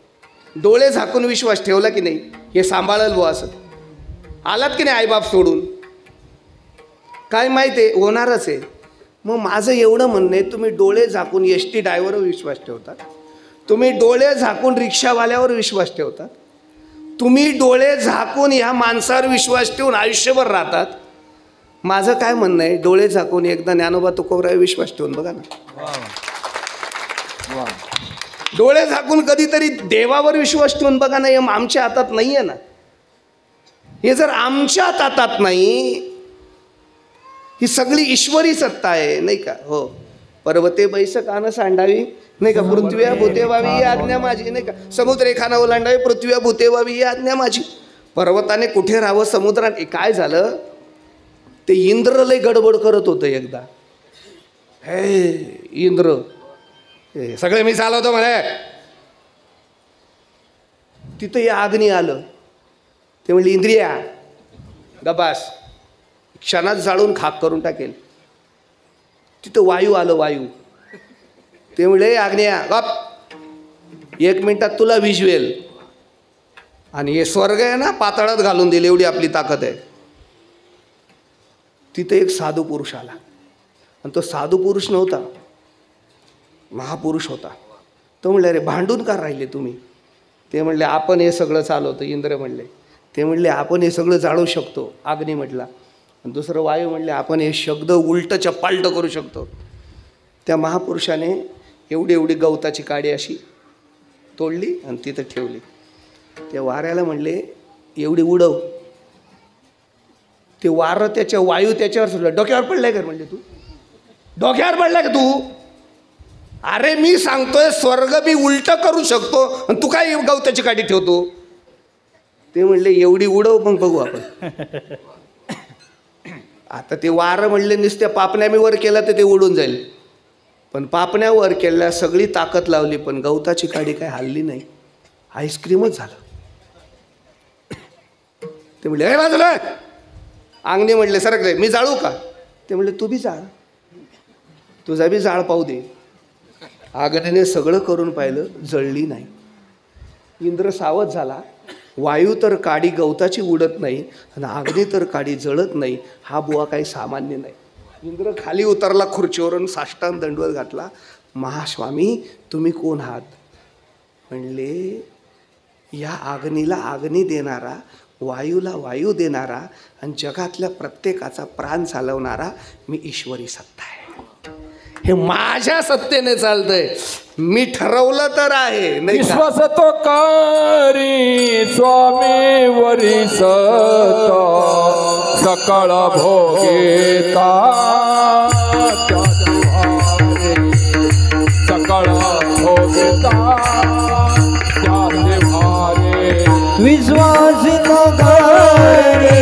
डोळे झाकून विश्वास ठेवला की नाही? हे सांभाळल बुवा असं. आलात की नाही आईबाप सोडून? काय माहिती आहे, होणारच आहे. मग माझं एवढं म्हणणं आहे, तुम्ही डोळे झाकून एस टी ड्रायव्हरवर विश्वास ठेवता, तुम्ही डोळे झाकून रिक्षावाल्यावर विश्वास ठेवता, तुम्ही डोळे झाकून ह्या माणसावर विश्वास ठेवून आयुष्यभर राहतात. माझं काय म्हणणं आहे, डोळे झाकून एकदा ज्ञानोबा तुकोबरावर विश्वास ठेवून बघा ना. डोळे झाकून कधीतरी देवावर विश्वास ठेवून बघा ना. हे आमच्या हातात नाही आहे ना. हे जर आमच्या हातात नाही, ही सगळी ईश्वरी सत्ता आहे, नाही का? हो. पर्वते बैस कान सांडावी, नाही का? पृथ्व्या भूते व्हावी ही आज्ञा माझी, नाही का? समुद्रे खाना ओलांडावी, पृथ्व्या भूते व्हावी ही आज्ञा माझी. पर्वताने कुठे राहावं, समुद्राने. काय झालं, ते इंद्र लय गडबड करत होतं एकदा. हे इंद्र सगळे मी चालवतो म्हणे. तिथं या अग्नी आलं. ते म्हणले इंद्रिया गबास, क्षणात जाळून खाक करून टाकेल. तिथं वायू आलं, वायू. ते म्हणले अग्निया गप, 1 मिनिटात तुला विजवेल. आणि हे स्वर्ग आहे ना, पाताळात घालून दिले, एवढी आपली ताकद आहे. तिथे एक साधू पुरुष आला, आणि तो साधू पुरुष नव्हता, महापुरुष होता. तो म्हणले अरे भांडून का राहिले तुम्ही? ते म्हणले आपण हे सगळं चालवतो. इंद्र म्हणले. ते म्हणले आपण हे सगळं जाळू शकतो. अग्नी म्हटला. आणि दुसरं वायू म्हणले आपण हे शब्द उलटं चप्पालट करू शकतो. त्या महापुरुषाने एवढी एवढी गवताची काडी अशी तोडली आणि तिथं ठेवली. त्या वाऱ्याला म्हणले एवढी उडव. ते वारं त्याच्या वायू त्याच्यावर सुटलं. डोक्यावर पडलाय का म्हणले तू? डोक्यावर पडलाय का तू? अरे मी सांगतोय स्वर्ग मी उलट करू शकतो, आणि तू काय गवताची काठी ठेवतो? ते म्हणले एवढी उडव, मग बघू आपण. आता ते वारं म्हणले नुसत्या पापण्या मी वर केला तर ते उडून जाईल, पण पापण्या वर केल्या सगळी ताकद लावली, पण गवताची काडी काय हल्ली नाही. आईस्क्रीमच झालं. ते म्हणले अरे बाजूला. अंगणे म्हणले सरक रे, मी जाळू का? ते म्हणले तू बी जाळ, तुझा बी जाळ पाहू दे. आग्नेने सगळं करून पाहिलं, जळली नाही. इंद्र सावध झाला. वायू तर काडी गवताची उडत नाही, आणि अग्नी तर काडी जळत नाही. हा बुवा काही सामान्य नाही. इंद्र खाली उतरला खुर्चीवरून, साष्टांग दंडवत घातला. महास्वामी तुम्ही कोण आहात? म्हणले या अग्नीला अग्नी देणारा, वायूला वायू देणारा, आणि जगातल्या प्रत्येकाचा प्राण चालवणारा मी ईश्वरी सत्ता आहे. हे माझ्या सत्तेने चालतंय. मी ठरवलं तर आहे, नाही विश्वास तो करी स्वामी वरी सता, सकळ भोगेता सकळ भोगेता त्याचे भारे. विश्वास तो करी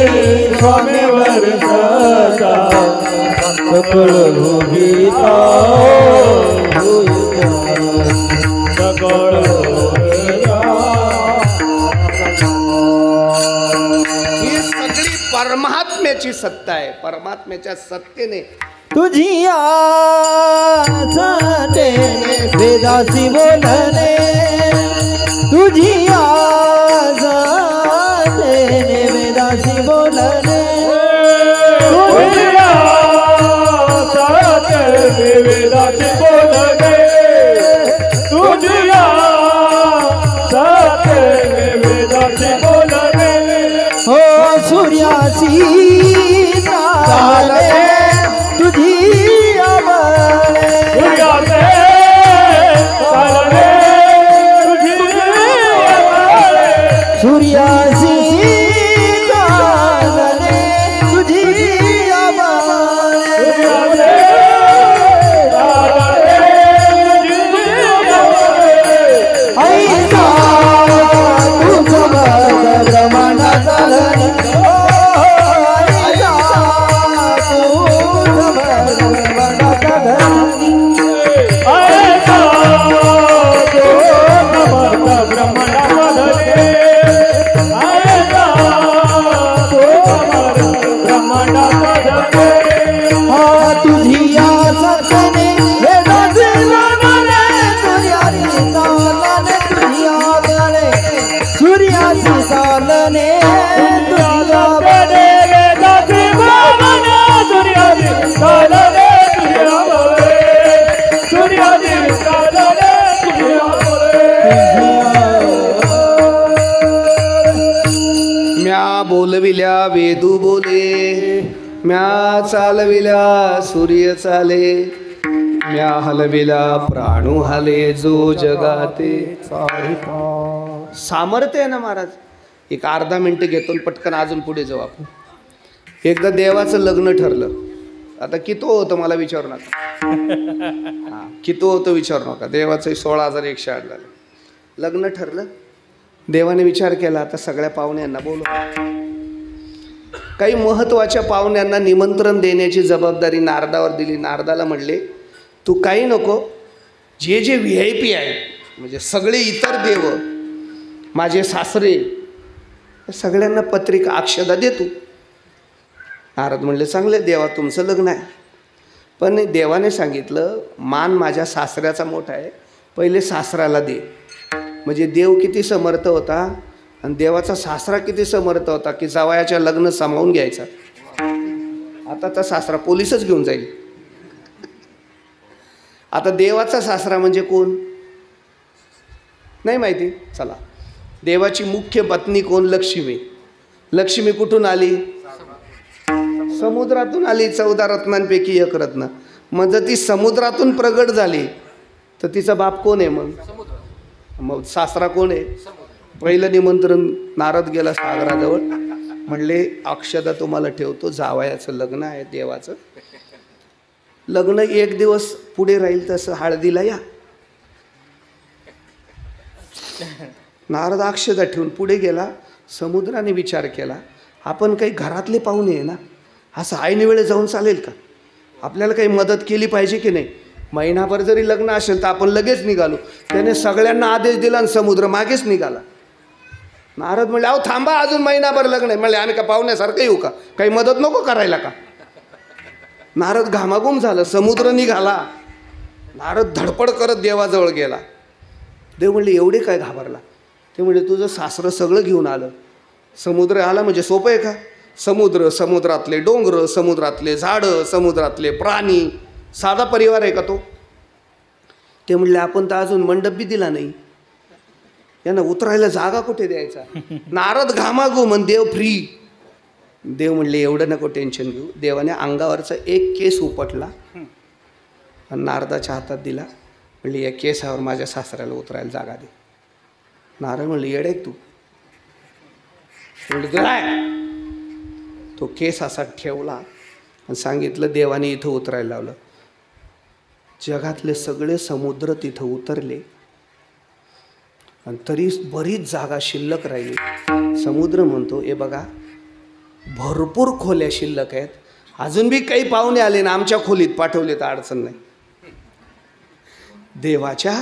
स्वामी वरी सता, सकळ भोगेता ही सगळी परमात्म्याची सत्ता आहे. परमात्म्याच्या सत्तेने तुझी आसातेने वेदासी बोलणे, तुझी आसातेने वेदासी बोलणे, तुझी आसातेने वेदासी बोलणे, तुझी आसातेने वेदासी बोलणे. हो सूर्या सूर्यासी चालणे तुझी आवडे सूर्याचे चालणे तुझी आवडे सूर्यासी चालणे तुझी आवडे सूर्याचे चालणे तुझी आवडे ऐसा तू समर्थ ब्रह्मांड चालणे ऐसा तू समर्थ ब्रह्मांड चालणे ऐसा तो समर्थ ब्रह्मांडामध्ये ऐसा तो समर्थ ब्रह्मांडामध्ये हा तुझी या सत्याने वेदाचे लावणे सूर्याची चालणे तुझी आवडे सूर्याची चालणे तुझी आवडे वेदाचे भावने सूर्याची चालणे तुझी आवडे सूर्याची चालणे तुझी म्या बोलविल्या वेदू बोले, म्या चालविल्या सूर्य चाले, म्या हलविला प्राणू हाले, जो जगाते चालिता. सामर्थ्य आहे ना महाराज. एक अर्धा मिनिट घेतो आणि पटकन अजून पुढे जाऊ आपण. एकदा देवाचं लग्न ठरलं. आता किती होतं मला विचारू नका. हां, किती होतं विचारू नका. देवाचं 16,108 झालं. लग्न ठरलं. देवाने विचार केला, आता सगळ्या पाहुण्यांना बोलव. काही महत्त्वाच्या पाहुण्यांना निमंत्रण देण्याची जबाबदारी नारदावर दिली. नारदाला म्हणले, तू काही नको, जे जे VIP आहेत म्हणजे सगळे इतर देव, माझे सासरे, सगळ्यांना पत्रिका अक्षदा दे तू. नारद म्हणले, चांगले देवा, तुमचं लग्न आहे, पण देवाने सांगितलं मान माझ्या सासऱ्याचा मोठा आहे, पहिले सासऱ्याला दे. म्हणजे देव किती समर्थ होता आणि देवाचा सासरा किती समर्थ होता की जावयाच्या लग्न सामावून घ्यायचा. आता तर सासरा पोलीसच घेऊन जाईल. आता देवाचा सासरा म्हणजे कोण नाही माहिती. चला, देवाची मुख्य पत्नी कोण? लक्ष्मी. लक्ष्मी कुठून आली? समुद्रातून आली. 14 रत्नांपैकी एक रत्न. मग जर ती समुद्रातून प्रगट झाली तर तिचा बाप कोण आहे? मग सासरा कोण आहे? पहिलं निमंत्रण नारद गेला सागराजवळ, म्हणले अक्षदा तुम्हाला ठेवतो, जावयाचं लग्न आहे, देवाचं लग्न. 1 दिवस पुढे राहील तसं हळदीला या. नारद अक्षदा ठेवून पुढे गेला. समुद्राने विचार केला, आपण काही घरातले पाहुणे आहे ना, असं ऐन वेळे जाऊन चालेल का? आपल्याला काही मदत केली पाहिजे की नाही? महिनाभर जरी लग्न असेल तर आपण लगेच निघालो. त्याने सगळ्यांना आदेश दिला आणि समुद्र मागेच निघाला. नारद म्हणले, अहो थांबा, अजून महिनाभर लग्न आहे. म्हणले, आम्ही का पाहुण्यासारखं येऊ का? काही मदत नको करायला का? नारद घामाघूम झालं. समुद्र निघाला. नारद धडपड करत देवाजवळ गेला. देव म्हणले, एवढे काय घाबरला? ते म्हणले, तुझं सासरं सगळं घेऊन आलं. समुद्र आला म्हणजे सोपं आहे का? समुद्र, समुद्रातले डोंगर, समुद्रातले झाडं, समुद्रातले प्राणी, साधा परिवार आहे का तो? ते म्हणले, आपण तर अजून मंडप बी दिला नाही, यांना उतरायला जागा कुठे द्यायचा? नारद घामाघूम आणि देव फ्री. देव म्हणले, एवढं नको टेन्शन घेऊ. देवाने अंगावरचा एक केस उपटला आणि नारदाच्या हातात दिला. म्हणले, या केसावर माझ्या सासऱ्याला उतरायला जागा दे. नारद म्हणले, येडे तू? म्हणले, काय? तो केस असा ठेवला आणि सांगितलं, देवाने इथं उतरायला लावलं. जगातले सगळे समुद्र तिथं उतरले आणि तरी बरीच जागा शिल्लक राहिली. समुद्र म्हणतो, ए बघा, भरपूर खोल्या शिल्लक आहेत, अजून बी काही पाहुणे आले ना आमच्या खोलीत पाठवले तर अडचण नाही. देवाच्या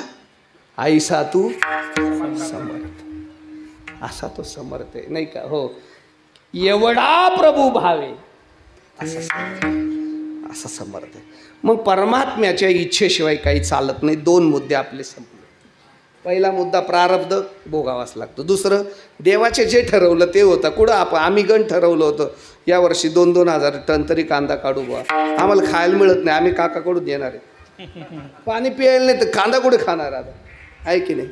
आईसा तू समर्थ, असा तो समर्थ आहे नाही का? हो, एवढा प्रभू भावे असं समर्थ आहे. मग परमात्म्याच्या इच्छेशिवाय काही चालत नाही. 2 मुद्दे आपले संपले. पहिला मुद्दा, प्रारब्ध भोगावाच लागतं. दुसरं, देवाचे जे ठरवलं ते होतं. कुठं आम्ही गण ठरवलं होतं यावर्षी 2-2 हजार टन तरी कांदा काढू बा. आम्हाला खायला मिळत नाही, आम्ही काकाकडून येणार आहे. पाणी प्यायला नाही तर कांदा कुठे खाणार आता? आहे की नाही?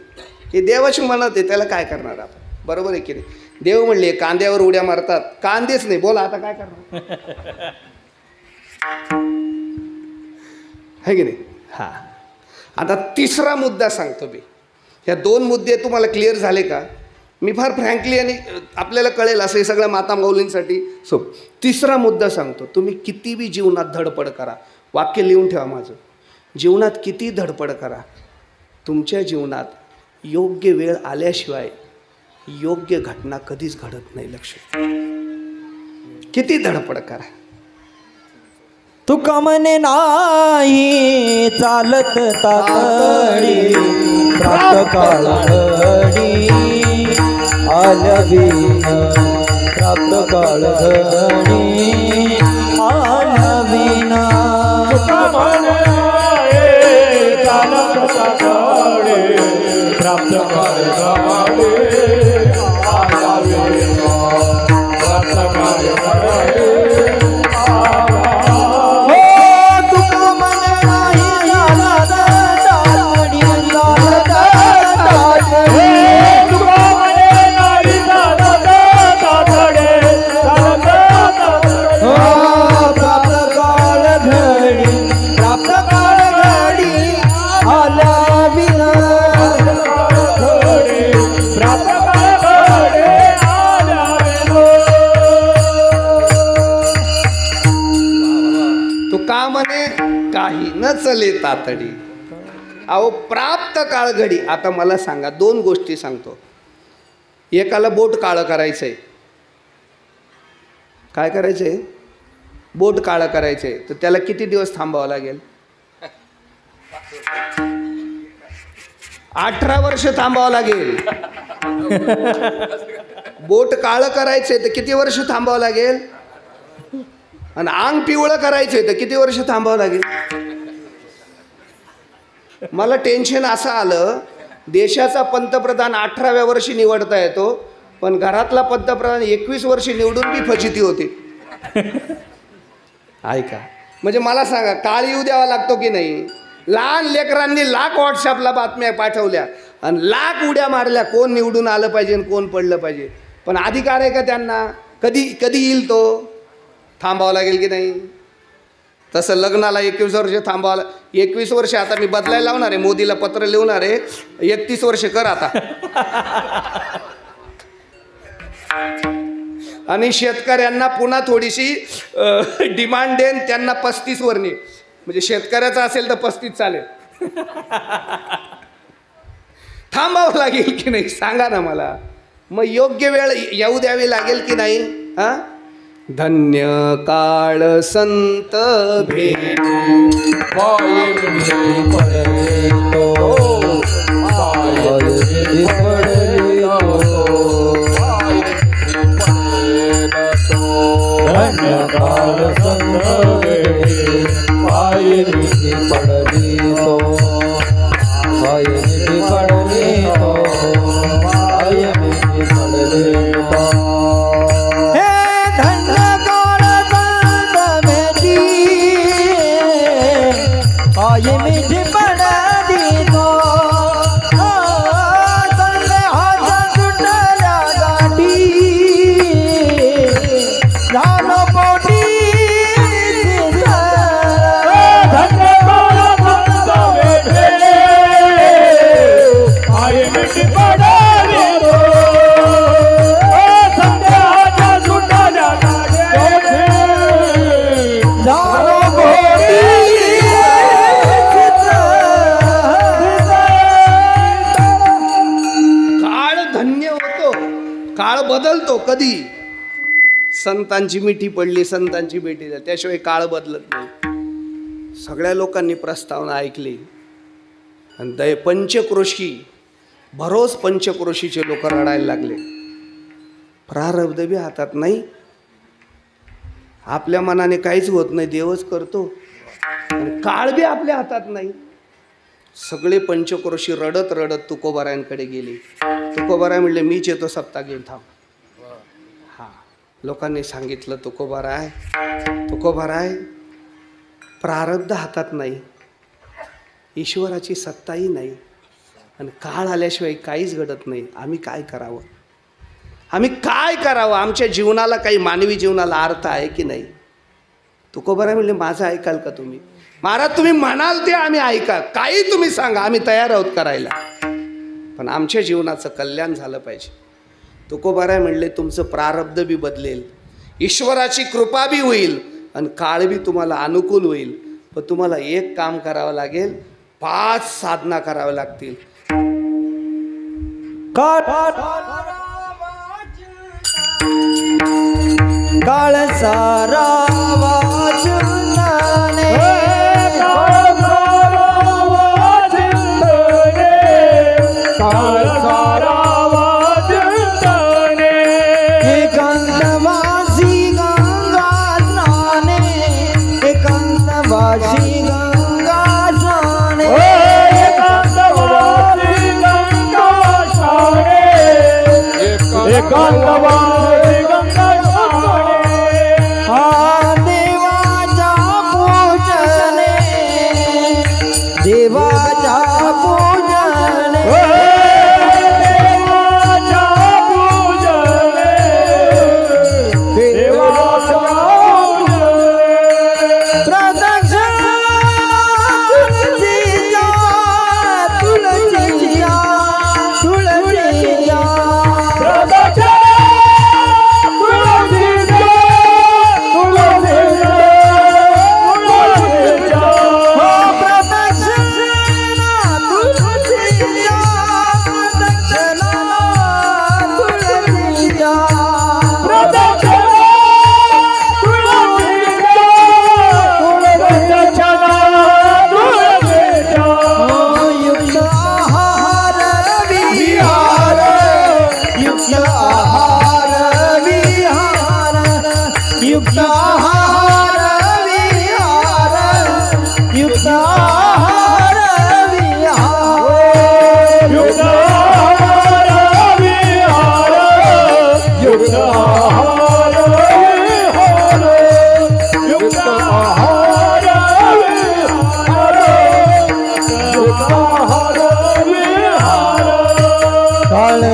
हे देवाची मनात आहे, त्याला काय करणार आपण? बरोबर आहे की नाही? देव म्हणले कांद्यावर उड्या मारतात, कांदेच नाही. बोला आता काय करणार है की नाही? हा, आता तिसरा मुद्दा सांगतो मी. ह्या 2 मुद्दे तुम्हाला क्लिअर झाले का? मी फार फ्रँकली आणि आपल्याला कळेल असं हे सगळ्या माता माऊलींसाठी. तिसरा मुद्दा सांगतो. तुम्ही किती बी जीवनात धडपड करा, वाक्य लिहून ठेवा माझं, जीवनात किती धडपड करा, तुमच्या जीवनात योग्य वेळ आल्याशिवाय योग्य घटना कधीच घडत नाही. लक्ष, किती धडपड करा. तुका म्हणे नाही चालत तातडी, प्राप्त काळ घडी आलवीन, प्राप्त काळ घडी आलवीन. तुका म्हणे चालत तातडी, प्राप्त काळ घडी आलवीन, प्राप्त काळ घडी. काही न चले तातडी. अहो प्राप्त काळ घडी. आता मला सांगा, 2 गोष्टी सांगतो. एकाला बोट काळं करायचंय. काय करायचंय? बोट काळं करायचंय. तर त्याला किती दिवस थांबावं लागेल? 18 वर्ष थांबावं लागेल. बोट काळं करायचंय तर किती वर्ष थांबावं लागेल? आणि अंग पिवळं करायचंय तर किती वर्ष थांबावं लागेल? मला टेन्शन असं आलं, देशाचा पंतप्रधान 18व्या वर्षी निवडता येतो, पण घरातला पंतप्रधान 21 वर्षी निवडून बी फजिती होते. ऐका, म्हणजे मला सांगा, काळ येऊ द्यावा लागतो की नाही? लहान लेकरांनी लाख व्हॉट्सअपला बातम्या पाठवल्या आणि लाख उड्या मारल्या, कोण निवडून आलं पाहिजे आणि कोण पडलं पाहिजे. पण अधिकार आहे का त्यांना? कधी कधी येईल तो? थांबावं लागेल की नाही? तसं लग्नाला 21 वर्ष थांबावं. 21 वर्ष आता मी बदलायला लावणार आहे, मोदीला पत्र लिहणार आहे, 31 वर्ष कर आता. आणि शेतकऱ्यांना पुन्हा थोडीशी डिमांड देन, त्यांना 35 वर ने. म्हणजे शेतकऱ्याचं असेल तर 35 चालेल. थांबावं लागेल की नाही सांगा ना मला. मग योग्य वेळ येऊ द्यावी लागेल की नाही? हा, धन्य काळ संत भेटू, धन्य काळ संत पाय निधी पडली तो, पाय निधी पडली तो, पाय निधी पडली तो. ये मीठी पडली तो, चांगले हात सुटल्या गाठी, झालो पोटी बदलतो. कधी? संतांची मिठी पडली, संतांची भेटी झाली, त्याशिवाय काळ बदलत नाही. सगळ्या लोकांनी प्रस्तावना ऐकली आणि पंचक्रोशी, भरोस पंचक्रोशीचे लोक रडायला लागले. प्रारब्ध बी हातात नाही, आपल्या मनाने काहीच होत नाही, देवच करतो. आणि काळ बी आपल्या हातात नाही. सगळे पंचक्रोशी रडत रडत तुकोबारायांकडे गेले. तुकोबाराय म्हणले, मीच येतो सप्ताह घेऊन, थांब. हा, लोकांनी सांगितलं, तुकोबाराय, तुकोबाराय, प्रारब्ध हातात नाही, ईश्वराची सत्ताही नाही, आणि काळ आल्याशिवाय काहीच घडत नाही, आम्ही काय करावं? आम्ही काय करावं, आमच्या जीवनाला काही मानवी जीवनाला अर्थ आहे की नाही. तुकोबाराय म्हणले माझं ऐकाल का तुम्ही. महाराज तुम्ही म्हणाल ते आम्ही ऐका, काही तुम्ही सांगा, आम्ही तयार आहोत करायला, पण आमच्या जीवनाचं कल्याण झालं पाहिजे. तुकोबाराय म्हणले तुमचं प्रारब्ध बी बदलेल, ईश्वराची कृपा बी होईल आणि काळ बी तुम्हाला अनुकूल होईल. पण तुम्हाला एक काम करावं लागेल, 5 साधना कराव्या लागतील. काळ सारा वाचनाने एकांतवासी गंगा स्नाने, एकांतवासी गंगा स्नाने, एकांतवासी गंगा हा देवाच्या पूजने, देवाच्या पूजने,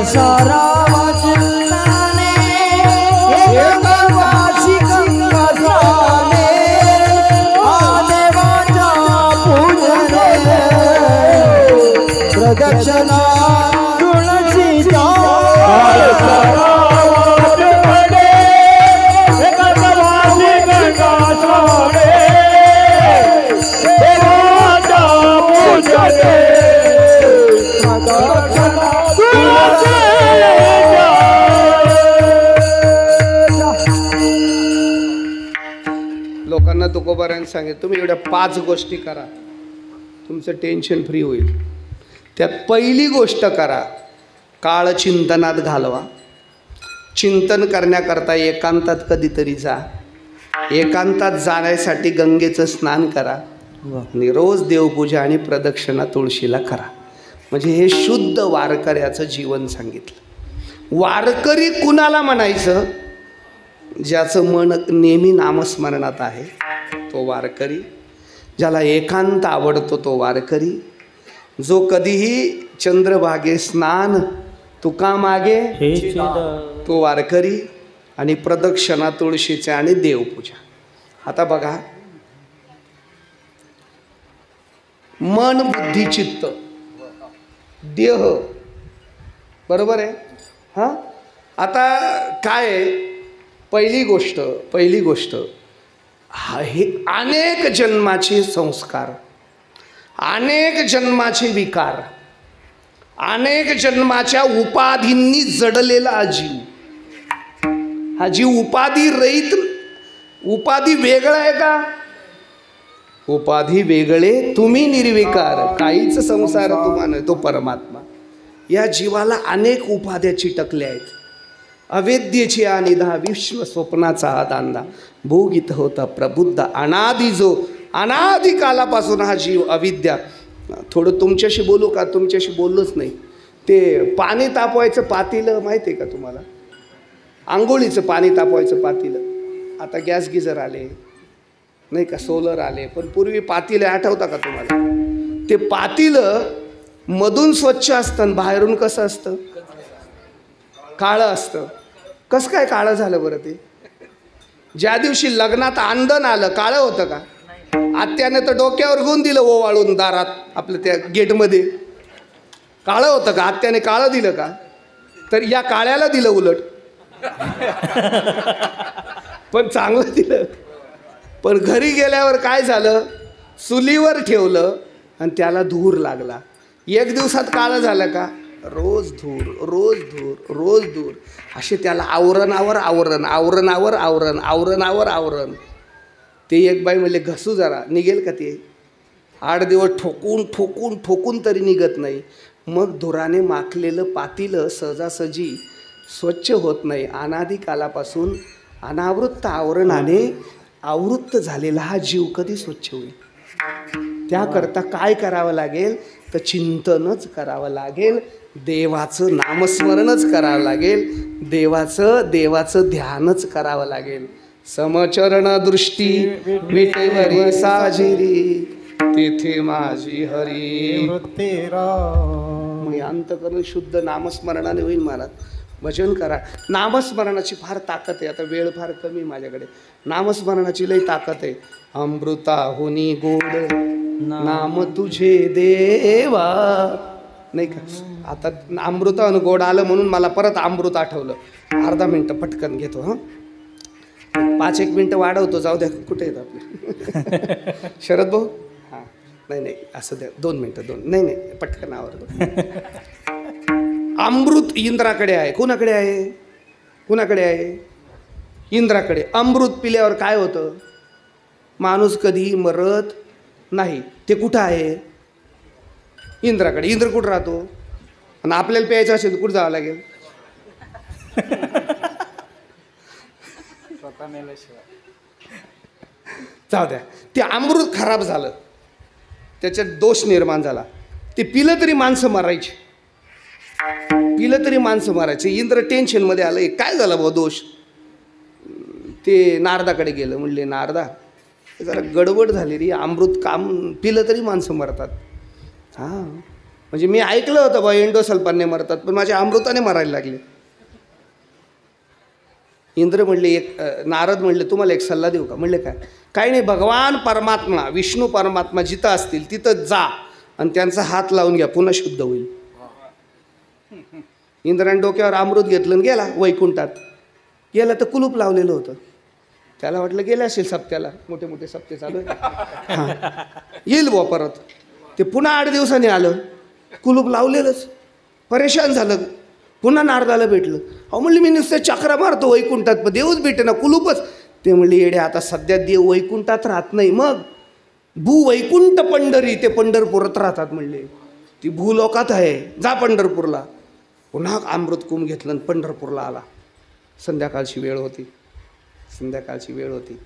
सारा वाचनाने, एकांतवासी गंगा स्नाने, देवाच्या पूजने, प्रदक्षिणा तुळशीच्या, एकांतवासी गंगा स्नाने, देवाच्या पूजने, लोकांना तुकोबारायने सांगितलं तुम्ही एवढ्या 5 गोष्टी करा, तुमचं टेन्शन फ्री होईल. त्यात पहिली गोष्ट करा, काळ चिंतनात घालवा. चिंतन करण्याकरता एकांतात कधीतरी जा. एकांतात जाण्यासाठी गंगेचं स्नान करा आणि रोज देवपूजा आणि प्रदक्षिणा तुळशीला करा. म्हणजे हे शुद्ध वारकऱ्याचं जीवन सांगितलं. वारकरी कुणाला म्हणायचं, ज्याचं मन नेहमी नामस्मरणात आहे तो वारकरी, ज्याला एकांत आवडतो तो वारकरी, जो कधीही चंद्रभागे स्नान तुका मागे तो वारकरी, आणि प्रदक्षिणा तुळशीचे आणि देवपूजा. आता बघा, मन बुद्धी चित्त देह, बरोबर आहे. हां, आता काय आहे, पहिली गोष्ट हे अनेक जन्माचे संस्कार, अनेक जन्माचे विकार, अनेक जन्माच्या उपाधींनी जडलेला हा जीव. हा जीव उपाधी रहित, उपाधी वेगळा आहे का? उपाधी वेगळे, तुम्ही निर्विकार, काहीच संसार तुम्हाला, तो परमात्मा. या जीवाला अनेक उपाध्या चिटकल्या आहेत. अवेद्येची अनिधा, विश्व स्वप्नाचा हा दांदा, भोगित होता प्रबुद्ध अनादि, जो अनादि कालापासून हा जीव अविद्या. थोडं तुमच्याशी बोलू का? तुमच्याशी बोललोच नाही. ते पाणी तापवायचं पातेलं माहिती आहे का तुम्हाला? आंघोळीचं पाणी तापवायचं पातेलं. आता गॅस गिझर आले नाही का, सोलर आले, पण पूर्वी पातेलं आठवता का तुम्हाला? ते पातेलं मधून स्वच्छ असतं, बाहेरून कसं असतं? काळं असतं. कसं काय काळं झालं बरं ते? ज्या दिवशी लग्नात आंदण आलं काळं होतं का? आत्याने तर डोक्यावर घेऊन दिलं ओवाळून दारात आपल्या त्या गेटमध्ये. काळं होतं का? आत्याने काळं दिलं का? तर या काळ्याला दिलं उलट. पण चांगलं दिलं. पण घरी गेल्यावर काय झालं? चुलीवर ठेवलं आणि त्याला धूर लागला. एक दिवसात काळं झालं का? रोज धूर, रोज धूर, रोज धूर. असे त्याला आवरणावर आवरण, आवरणावर आवरण, आवरणावर आवरण. ते एक बाई म्हणले घसू जरा, निघेल का ते? 8 दिवस ठोकून ठोकून ठोकून तरी निघत नाही. मग धुराने माखलेलं पातीलं सहजासहजी स्वच्छ होत नाही. अनादी कालापासून अनावृत्त आवरणाने आवृत्त झालेला हा जीव कधी स्वच्छ होईल? त्याकरता काय करावं लागेल? तर चिंतनच करावं लागेल. देवाचं नामस्मरणच करावं लागेल. देवाचं ध्यानच करावं लागेल. समचरण दृष्टी विटेवरी साजिरी तेथे माझी हरी. मग अंतकरण शुद्ध नामस्मरणाने होईल महाराज. भजन करा. नामस्मरणाची फार ताकद आहे. आता वेळ फार कमी माझ्याकडे. नामस्मरणाची लई ताकद आहे. अमृताहुनी गोड नाम तुझे देवा, नाही का? आता अमृताहून गोड आलं म्हणून मला परत अमृत आठवलं. अर्धा मिनटं पटकन घेतो. हं 5-1 मिनटं वाढवतो. जाऊ द्या. कुठे आहेत आपले शरद भाऊ? हां नाही असं द्या. 2 मिनटं 2. नाही पटकन आवडतो. अमृत इंद्राकडे आहे. कुणाकडे आहे? कुणाकडे आहे? इंद्राकडे. अमृत पिल्यावर काय होतं? माणूस कधी मरत नाही. ते कुठं आहे? इंद्राकडे. इंद्र कुठं राहतो? आणि आपल्याला प्यायचं असेल तर कुठं जावं लागेल? जाऊ द्या. ते अमृत खराब झालं, त्याच्यात दोष निर्माण झाला. ते पिलं तरी माणसं मारायची, पिलं तरी माणसं मारायचे. इंद्र टेन्शनमध्ये आलं. काय झालं भाऊ दोष? ते नारदाकडे गेलं. म्हणले नारदा जरा गडबड झाली रे. अमृत काम पिलं तरी माणसं मरतात. हां म्हणजे मी ऐकलं होतं बा एंडोसल्फानने मरतात, पण माझ्या अमृताने मरायला लागले. इंद्र म्हणले नारद म्हणले तुम्हाला एक सल्ला देऊ का? म्हणले काय? काही नाही, भगवान परमात्मा विष्णू परमात्मा जिथं असतील तिथं जा आणि त्यांचा हात लावून घ्या, पुन्हा शुद्ध होईल. इंद्राने डोक्यावर अमृत घेतलं आणि गेला वैकुंठात. गेला तर कुलूप लावलेलं होतं. त्याला वाटलं गेले असेल सप्त्याला, मोठे मोठे सप्ते चालू आहे, हां येईल बुवा परत. ते पुन्हा 8 दिवसांनी आलं, कुलूप लावलेलंच. परेशान झालं. पुन्हा नारदाला भेटलं. अहो म्हणले मी नुसतं चक्रा मारतो वैकुंठात, पण देवच भेटे ना, कुलूपच. ते म्हणले येडे आता सध्या देव वैकुंठात राहत नाही, मग भू वैकुंठ पंढरी ते पंढरपुरात राहतात. म्हणले ती भूलोकात आहे, जा पंढरपूरला. पुन्हा अमृत कुंभ घेतलं आणि पंढरपूरला आला. संध्याकाळची वेळ होती. संध्याकाळची वेळ होती.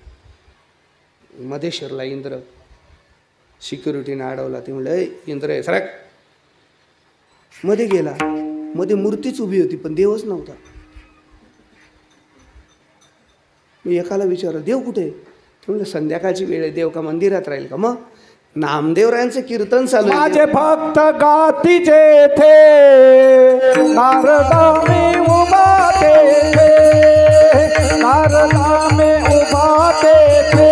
मध्ये शिरला इंद्र. सिक्युरिटीने अडवला. ते म्हणलं इंद्र आहे सरक. मध्ये गेला. मध्ये मूर्तीच उभी होती पण देवच नव्हता. मी एकाला विचारलं देव कुठे? ते म्हणलं संध्याकाळची वेळ आहे, देव का मंदिरात राहील का? मग नामदेवरायांचं कीर्तन चालू आहे. माझे भक्त गातीचे थे नारदा में उभा ते थे, नारदा में उभा ते थे,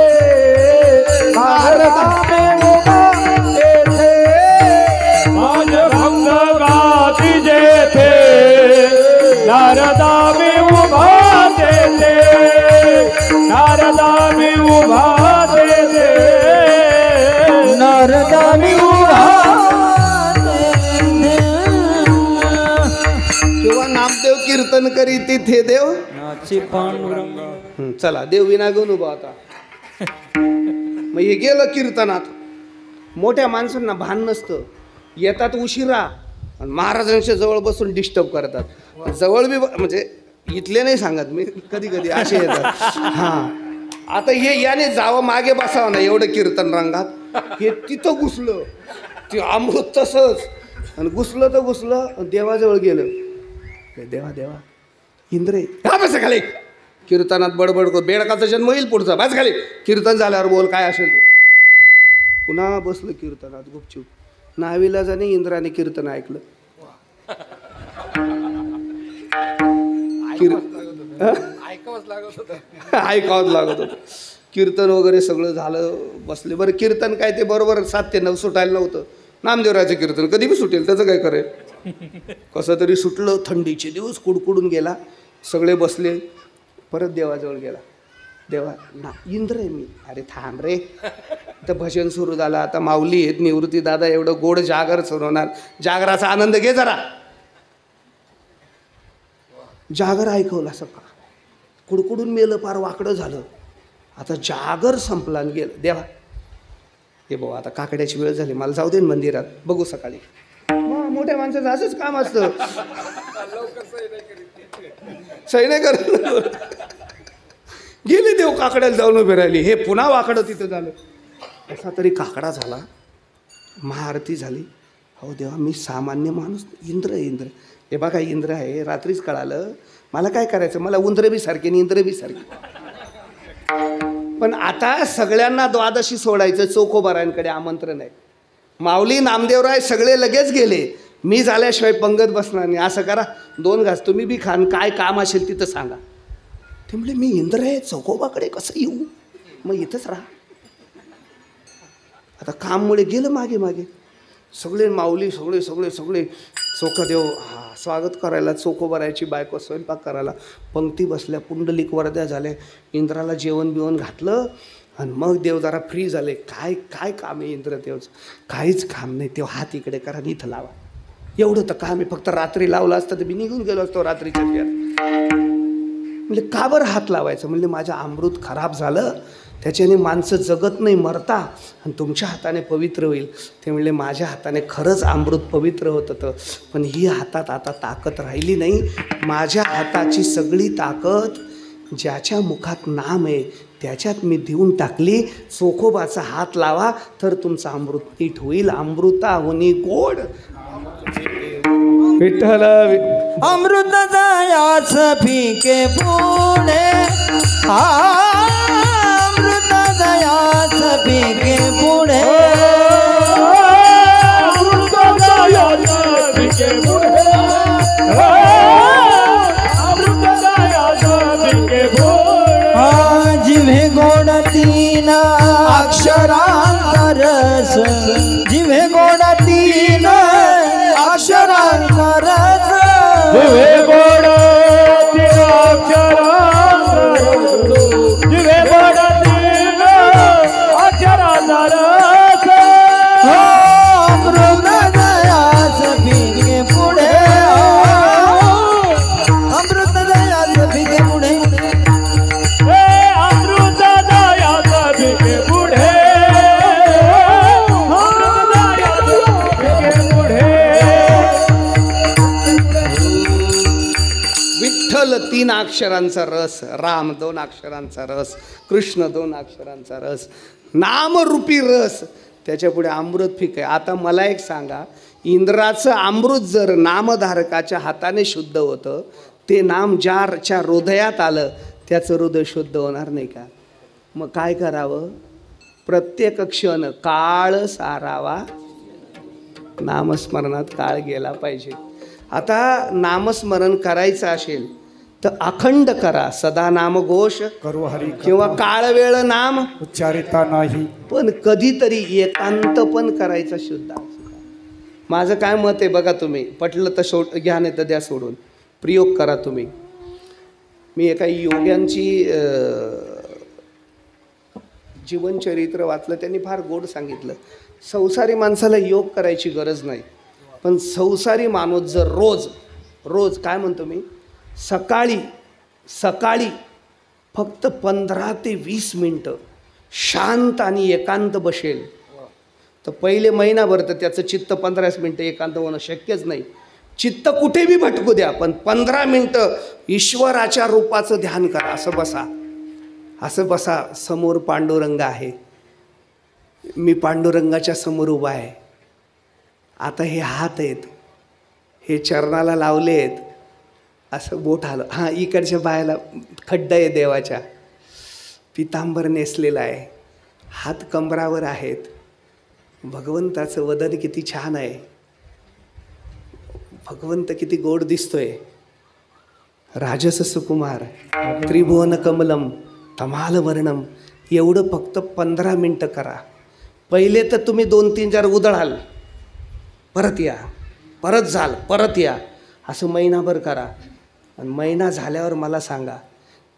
नारदा में उभा ते थे. माझे भक्त गातीचे थे नारदा में उभा ते थे, नारदा में उभा ते थे, नारदानी किंवा नामदेव कीर्तन करी तिथे देव. चला देव विना घेऊन उभा होता. मग हे गेलं कीर्तनात. मोठ्या माणसांना भान नसतं, येतात उशिरा आणि महाराजांच्या जवळ बसून डिस्टर्ब करतात. जवळ बी म्हणजे इथले नाही सांगत मी, कधी कधी असे येतात. हां आता हे याने जावं मागे बसावं ना, एवढं कीर्तन रंगात. हे तिथं घुसलं ते अमृत तसंच, आणि घुसलं तर घुसलं. देवाजवळ गेलं. देवा देवा इंद्र हा बस खाली. कीर्तनात बडबड कर, बेडकाचा जन्म येईल पुढचा, बस खाली. कीर्तन झाल्यावर बोल काय असेल ते. पुन्हा बसलं कीर्तनात गुपचूप. नाविलाजाने इंद्राने कीर्तन ऐकलं. ऐकावंच लागत होतं. कीर्तन वगैरे सगळं झालं, बसले. बरं कीर्तन काय ते बरोबर 7 ते 9 सुटायला नव्हतं. नामदेवराचं कीर्तन कधी बी सुटेल, त्याचं काय करेल. कसं तरी सुटलं. थंडीचे दिवस कुडकुडून गेला. सगळे बसले. परत देवाजवळ गेला. देवा ना इंद्र आहे मी. अरे थांब रे. तर भजन सुरू झालं. आता माऊली आहेत, निवृत्ती दादा एवढं गोड जागर सुरवणार. जागराचा आनंद घे जरा. जागर ऐकवला सकाळ. कुडकुडून मेलं, पार वाकडं झालं. आता जागर संपला आणि गेलं. देवा हे भाऊ आता काकड्याची वेळ झाली, मला जाऊ दे मंदिरात, बघू सकाळी. मोठ्या माणसाचं असंच काम असतं. सही नाही करत. गेले देव काकड्याला जाऊन उभे राहिली. हे पुन्हा वाकडं तिथं झालं. असा तरी काकडा झाला. महाआरती झाली. हो देवा मी सामान्य माणूस, इंद्र आहे इंद्र. हे बघा इंद्र आहे, रात्रीच कळालं. मला काय करायचं, मला उंदरे बी सारखे आणि इंद्र बी सारखे. पण आता सगळ्यांना द्वादशी सोडायचं. चोखोबारांकडे आमंत्रण आहे. माऊली नामदेवराय सगळे लगेच गेले. मी झाल्याशिवाय पंगत बसणार नाही. असं करा 2 घास तुम्ही बी खान, काय काम असेल तिथं सांगा. ते म्हणले मी इंद्र आहे, चौकोबाकडे कसं येऊ, मग इथंच राहा. आता काममुळे गेलं मागे मागे. सगळे माऊली सगळे सगळे सगळे चोखादेव स्वागत करायला, चोखोबारायची बायको स्वयंपाक करायला पंक्ती बसल्या. पुंडलिक वरद्या झाल्या. इंद्राला जेवण बिवण घातलं आणि मग देव जरा फ्री झाले. काय काय काम आहे इंद्रदेवचं. काहीच काम नाही. तेव्हा हात इकडे करा आणि इथं लावा, एवढं तर काम आहे. फक्त रात्री लावलं असतं तर मी निघून गेलो असतो रात्रीच्या वेळात. म्हणजे का बरं हात लावायचं. म्हणजे माझं अमृत खराब झालं, त्याच्याने माणसं जगत नाही, मरता, आणि तुमच्या हाताने पवित्र होईल. ते म्हणले माझ्या हाताने खरंच अमृत पवित्र होत होतं, पण ही हातात आता ताकद राहिली नाही. माझ्या हाताची सगळी ताकद ज्याच्या मुखात नाम आहे त्याच्यात मी देऊन टाकली. चोखोबाचा हात लावा तर तुमचं अमृत नीट होईल. अमृता होनी गोड. विठ्ठल अमृत जायाच फिके पुढे, अमृत जायाच फिके पुढे, अमृत जायाच फिके पुढे, अमृत जायाच फिके पुढे. जिव्हे गोड 3 अक्षरांचा रस, जिव्हे गोड 3 अक्षरांचा रस, जिव्हे गोड 3 अक्षरांचा रस, जिव्हे गोड 3 अक्षरांचा रस. अमृत जायाच फिके पुढे, अमृत जायाच फिके पुढे, अमृत जायाच फिके पुढे, अमृत जायाच फिके पुढे. विठ्ठल 3 अक्षरांचा रस, राम 2 अक्षरांचा रस, कृष्ण 2 अक्षरांचा रस, नामरूपी रस, त्याच्यापुढे अमृत फिक आहे. आता मला एक सांगा, इंद्राचं अमृत जर नामधारकाच्या हाताने शुद्ध होतं, ते नाम ज्याच्या हृदयात आलं त्याचं हृदय शुद्ध होणार नाही का. मग काय करावं. प्रत्येक क्षण काळ सारावा, नामस्मरणात काळ गेला पाहिजे. आता नामस्मरण करायचं असेल तर अखंड करा, सदा नामघोष करू हरी किंवा काळ वेळ नाम उच्चारिता नाही. पण कधीतरी एकांत पण करायचा शुद्ध. माझं काय मत आहे बघा, तुम्ही पटलं तर घ्या, नाही तर द्या सोडून. प्रयोग करा तुम्ही. मी एका योग्यांची जीवनचरित्र वाचलं. त्यांनी फार गोड सांगितलं. संसारी माणसाला योग करायची गरज नाही, पण संसारी माणूस जर रोज काय म्हणतो मी, सकाळी फक्त 15 ते 20 मिनटं शांत आणि एकांत बसेल तर पहिले महिनाभर तर त्याचं चित्त 15 मिनटं एकांत होणं शक्यच नाही. चित्त कुठे बी भटकू द्या, पण 15 मिनटं ईश्वराच्या रूपाचं ध्यान करा. असं बसा. समोर पांडुरंग आहे, मी पांडुरंगाच्या समोर उभा आहे. आता हे हात आहेत, हे चरणाला लावले आहेत, असं बोट आलं. हां, इकडच्या बायाला खड्डा आहे देवाच्या, पितांबर नेसलेला आहे, हात कंबरावर आहेत. भगवंताचं वदन किती छान आहे, भगवंत किती गोड दिसतोय. राजस सुकुमार, त्रिभुवन कमलम, तमाल वर्णम, एवढं फक्त 15 मिनटं करा. पहिले तर तुम्ही 2-3 जार उधळाल, परत या, परत जाल, परत या, असं महिनाभर करा. आणि महिना झाल्यावर मला सांगा,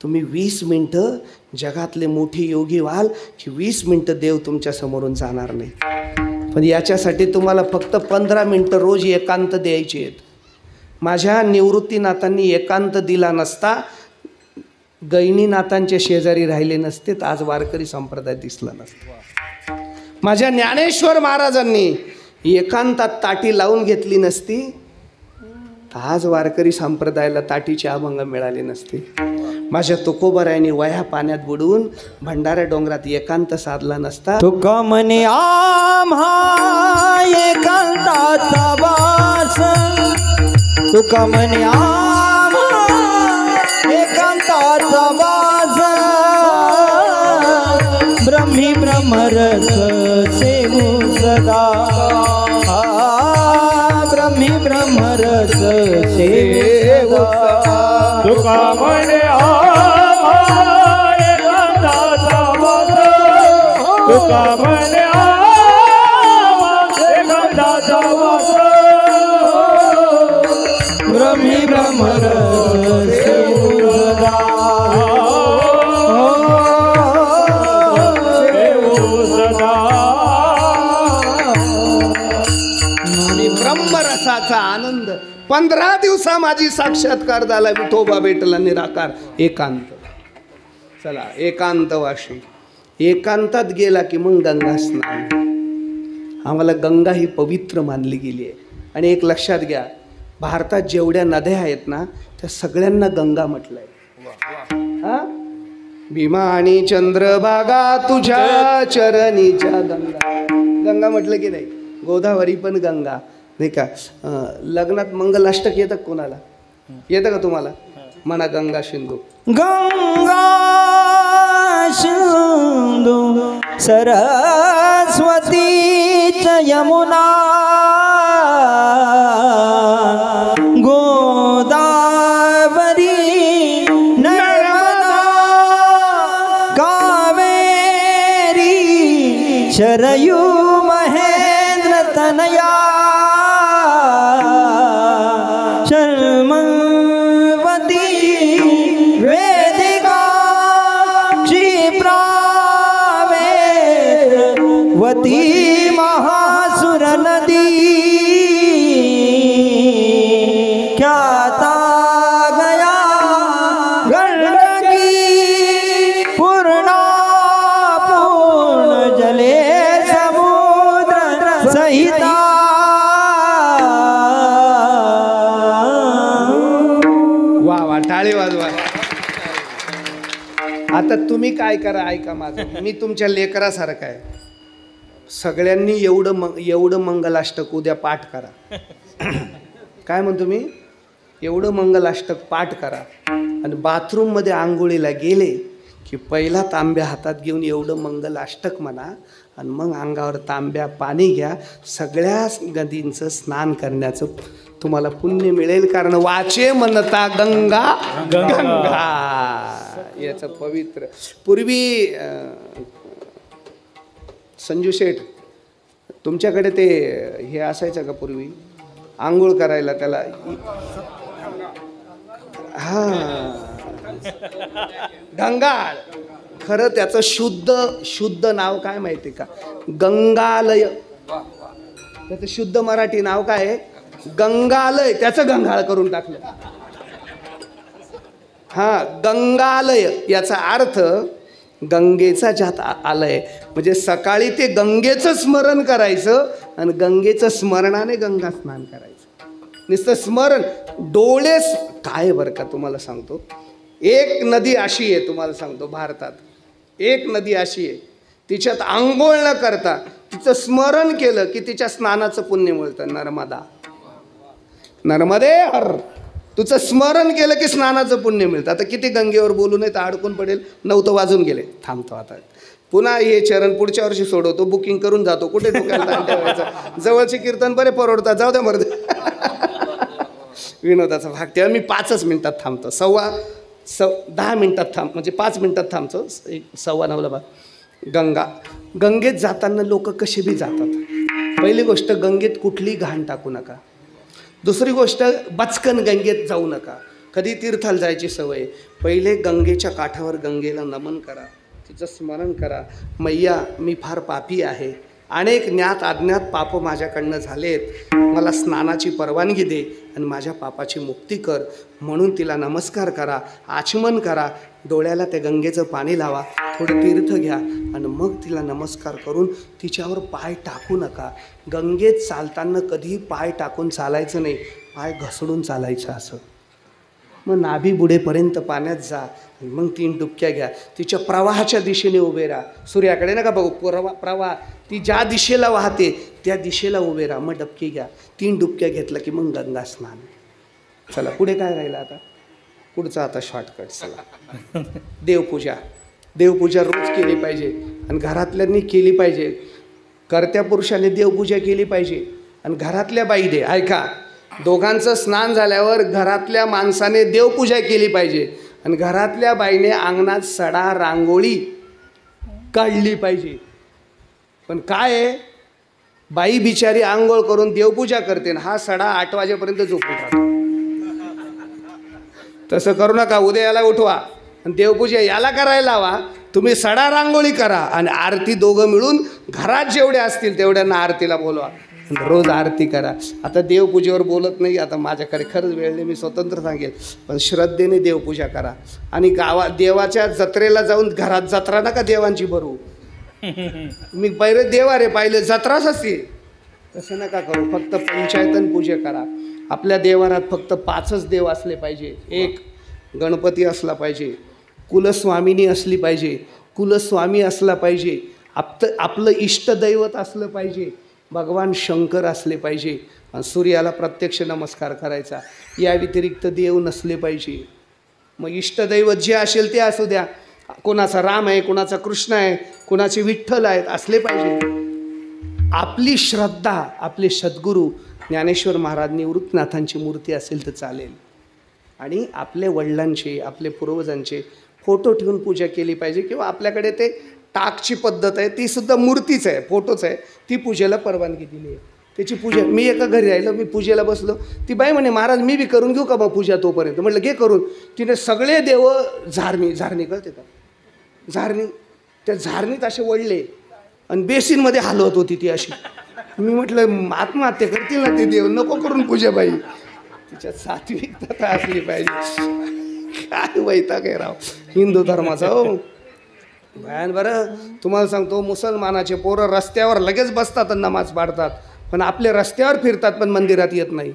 तुम्ही 20 मिनटं जगातले मोठे योगी व्हाल की 20 मिनटं देव तुमच्या समोरून जाणार नाही. पण याच्यासाठी तुम्हाला फक्त 15 मिनटं रोज एकांत द्यायचे आहेत. माझ्या निवृत्तीनाथांनी एकांत दिला नसता, गैनीनाथांचे शेजारी राहिले नसते, तर आज वारकरी संप्रदाय दिसला नसता. माझ्या ज्ञानेश्वर महाराजांनी एकांतात ताटी लावून घेतली नसती, तर आज वारकरी संप्रदायाला ताटीचे अभंग मिळाले नसते. माझ्या तुकोबरायांनी वया पाण्यात बुडवून भंडारा डोंगरात एकांत साधला नसता. तुका म्हणे आम्हा एकांताचा वास, तुका म्हणे आम्हा एकांताचा वास, ब्रह्मी ब्रह्मरस सेवू सदा, ब्रह्मी ब्रह्मरस सेवू सदा. तुका म्हणे एकांताचा वास, तुका म्हणे एकांताचा वास, ब्रह्मी ब्रह्मरस सेवू सदा, सेवू सदा. आणि ब्रह्मरसाचा आनंद 15 दिवसा माझी साक्षात्कार झाला. विठोबा भेटला निराकार. एकांत. चला एकांतवाशी. एकांतात गेला की मग गंगा स्नान. आम्हाला गंगा ही पवित्र मानली गेली आहे. आणि एक लक्षात घ्या, भारतात जेवढ्या नद्या आहेत ना, त्या सगळ्यांना गंगा म्हटलंय. हा, भीमा आणि चंद्रभागा तुझ्या चरणीच्या गंगा. गंगा म्हटलं की नाही. गोदावरी पण गंगा, नाही का. लग्नात मंगलाष्टक येतं कोणाला? येतं का तुम्हाला? म्हणा गंगा सिंधू. गंगा सिंधू सरस्वती च यमुना, गोदावरी नर्मदा कावेरी शरयू महेंद्र तनया, वती महासुर नदी, ख्याता गया गंडकी पूर्णा पूर्ण जले समुद्र सहिता. वा वा, टाळे वाजवा. आता तुम्ही काय करा, ऐका माझं. मी तुमच्या लेकरासारखं आहे. सगळ्यांनी एवढं मंगलाष्टक उद्या पाठ करा. काय म्हणतो मी? एवढं मंगलाष्टक पाठ करा. आणि बाथरूममध्ये आंघोळीला गेले की पहिला तांब्या हातात घेऊन एवढं मंगलाष्टक म्हणा, आणि मग अंगावर तांब्या पाणी घ्या. सगळ्या नदींचं स्नान करण्याचं तुम्हाला पुण्य मिळेल. कारण वाचे म्हणता गंगा गंगा, याचं पवित्र. पूर्वी संजू शेठ, तुमच्याकडे ते हे असायचं का पूर्वी आंघोळ करायला? त्याला हा, गंगाळ. खरं त्याचं शुद्ध नाव काय माहिती का? गंगालय. त्याचं शुद्ध मराठी नाव काय आहे? गंगालय. त्याचं गंगाळ करून टाकलं. हा, गंगालय याचा अर्थ गंगेचा ज्यात आलंय. म्हणजे सकाळी ते गंगेचं स्मरण करायचं आणि गंगेचं स्मरणाने गंगा स्नान करायचं. नुसतं स्मरण. डोळे काय बरं का, तुम्हाला सांगतो. एक नदी अशी आहे, तुम्हाला सांगतो, भारतात एक नदी अशी आहे, तिच्यात आंघोळ न करता तिचं स्मरण केलं की तिच्या स्नानाचं पुण्य मिळतं. नर्मदा. नर्मदे हर. तुझं स्मरण केलं की स्नानाचं पुण्य मिळतं. आता किती गंगेवर बोलू नये तर अडकून पडेल. 9 तर वाजून गेले. थांबतो आता. पुन्हा हे चरण पुढच्या वर्षी सोडवतो. बुकिंग करून जातो. कुठे डोक्याला ताण ठेवायचा. जवळचे कीर्तन बरे परवडतात. जाऊ द्या मर्द. विनोदाचा भाग. तेव्हा मी 5च मिनिटात थांबतो. 10 मिनिटात म्हणजे 5 मिनिटात थांबतो. 9:15 बा. गंगेत जाताना लोक कसे बी जातात. पहिली गोष्ट, गंगेत कुठली घाण टाकू नका. दुसरी गोष्ट, बचकन गंगेत जाऊ नका. कधी तीर्थाला जायची सवय, पहिले गंगेच्या काठावर गंगेला नमन करा, तिचं स्मरण करा. मैया, मी फार पापी आहे, अनेक ज्ञात अज्ञात पाप माझ्याकडनं झालेत, मला स्नानाची परवानगी दे आणि माझ्या पापाची मुक्ती कर. म्हणून तिला नमस्कार करा, आचमन करा, डोळ्याला त्या गंगेचं पाणी लावा, थोडं तीर्थ घ्या आणि मग तिला नमस्कार करून तिच्यावर पाय टाकू नका. गंगेत चालताना कधीही पाय टाकून चालायचं नाही, पाय घसडून चालायचं. असं मग नाभी बुडेपर्यंत पाण्यात जा, मग 3 डुबक्या घ्या. तिच्या प्रवाहाच्या दिशेने उभे राहा. सूर्याकडे नका बघू, प्रवाह ती ज्या दिशेला वाहते त्या दिशेला उभे राहा. मग डबकी घ्या. 3 डुबक्या घेतलं की मग गंगा स्नान. चला पुढे काय राहिलं आता? पुढचा आता शॉर्टकट. चला, देवपूजा रोज केली पाहिजे आणि घरातल्यांनी केली पाहिजे. कर्त्या पुरुषाने देवपूजा केली पाहिजे आणि घरातल्या बाईने, ऐका, दोघांचं स्नान झाल्यावर घरातल्या माणसाने देवपूजा केली पाहिजे आणि घरातल्या बाईने अंगणात सडा रांगोळी काढली पाहिजे. पण काय आहे, बाई बिचारी आंघोळ करून देवपूजा करते ना हा सडा 8 वाजेपर्यंत झोपून राहतो. तसं करू नका. उद्या याला उठवा आणि देवपूजा याला करायला लावा. तुम्ही सडा रांगोळी करा आणि आरती दोघं मिळून घरात जेवढे असतील तेवढ्यांना आरतीला बोलवा. रोज आरती करा. आता देवपूजेवर बोलत नाही, आता माझ्याकडे खरंच वेळ नाही, मी स्वतंत्र सांगेल. पण श्रद्धेने देवपूजा करा आणि देवाच्या जत्रेला जाऊन घरात जत्रा नका देवांची भरू. मी पहिले देवारे पाहिले जत्राच असते, तसं नका करू. फक्त पंचायतन पूजा करा. आपल्या देवारात फक्त 5च देव असले पाहिजे. 1 गणपती असला पाहिजे, कुलस्वामिनी असली पाहिजे, कुलस्वामी असला पाहिजे, आपलं इष्टदैवत असलं पाहिजे, भगवान शंकर असले पाहिजे आणि सूर्याला प्रत्यक्ष नमस्कार करायचा. या व्यतिरिक्त देव नसले पाहिजे. मग इष्टदैवत जे असेल ते असू द्या, कोणाचा राम आहे, कोणाचा कृष्ण आहे, कोणाचे विठ्ठल आहेत, असले पाहिजे. आपली श्रद्धा, आपले सद्गुरू ज्ञानेश्वर महाराज, निवृत्तनाथांची मूर्ती असेल तर चालेल. आणि आपले वडिलांचे, आपले पूर्वजांचे फोटो ठेवून पूजा केली पाहिजे. किंवा आपल्याकडे ते टाकची पद्धत आहे, ती सुद्धा मूर्तीच आहे, फोटोच आहे, ती पूजेला परवानगी दिली आहे. त्याची पूजा, मी एका घरी राहिलो, मी पूजेला बसलो, ती बाई म्हणे महाराज मी बी करून घेऊ का मग पूजा तोपर्यंत? म्हटलं घे करून. तिने सगळे देव झारणी कळते का, झारणी, त्या झारणीत असे वळले आणि बेसिनमध्ये हलवत होती ती अशी. मी म्हटलं आत्महत्या करतील ना ते देव, नको करून पूजा बाई. तिच्यात सात्विकता असली पाहिजे. काय वैताग आहे राव हिंदू धर्माचा. हो भयान. बरं तुम्हाला सांगतो, मुसलमानाचे पोरं रस्त्यावर लगेच बसतात आणि नमाज पाडतात, पण आपले रस्त्यावर फिरतात पण मंदिरात येत नाही.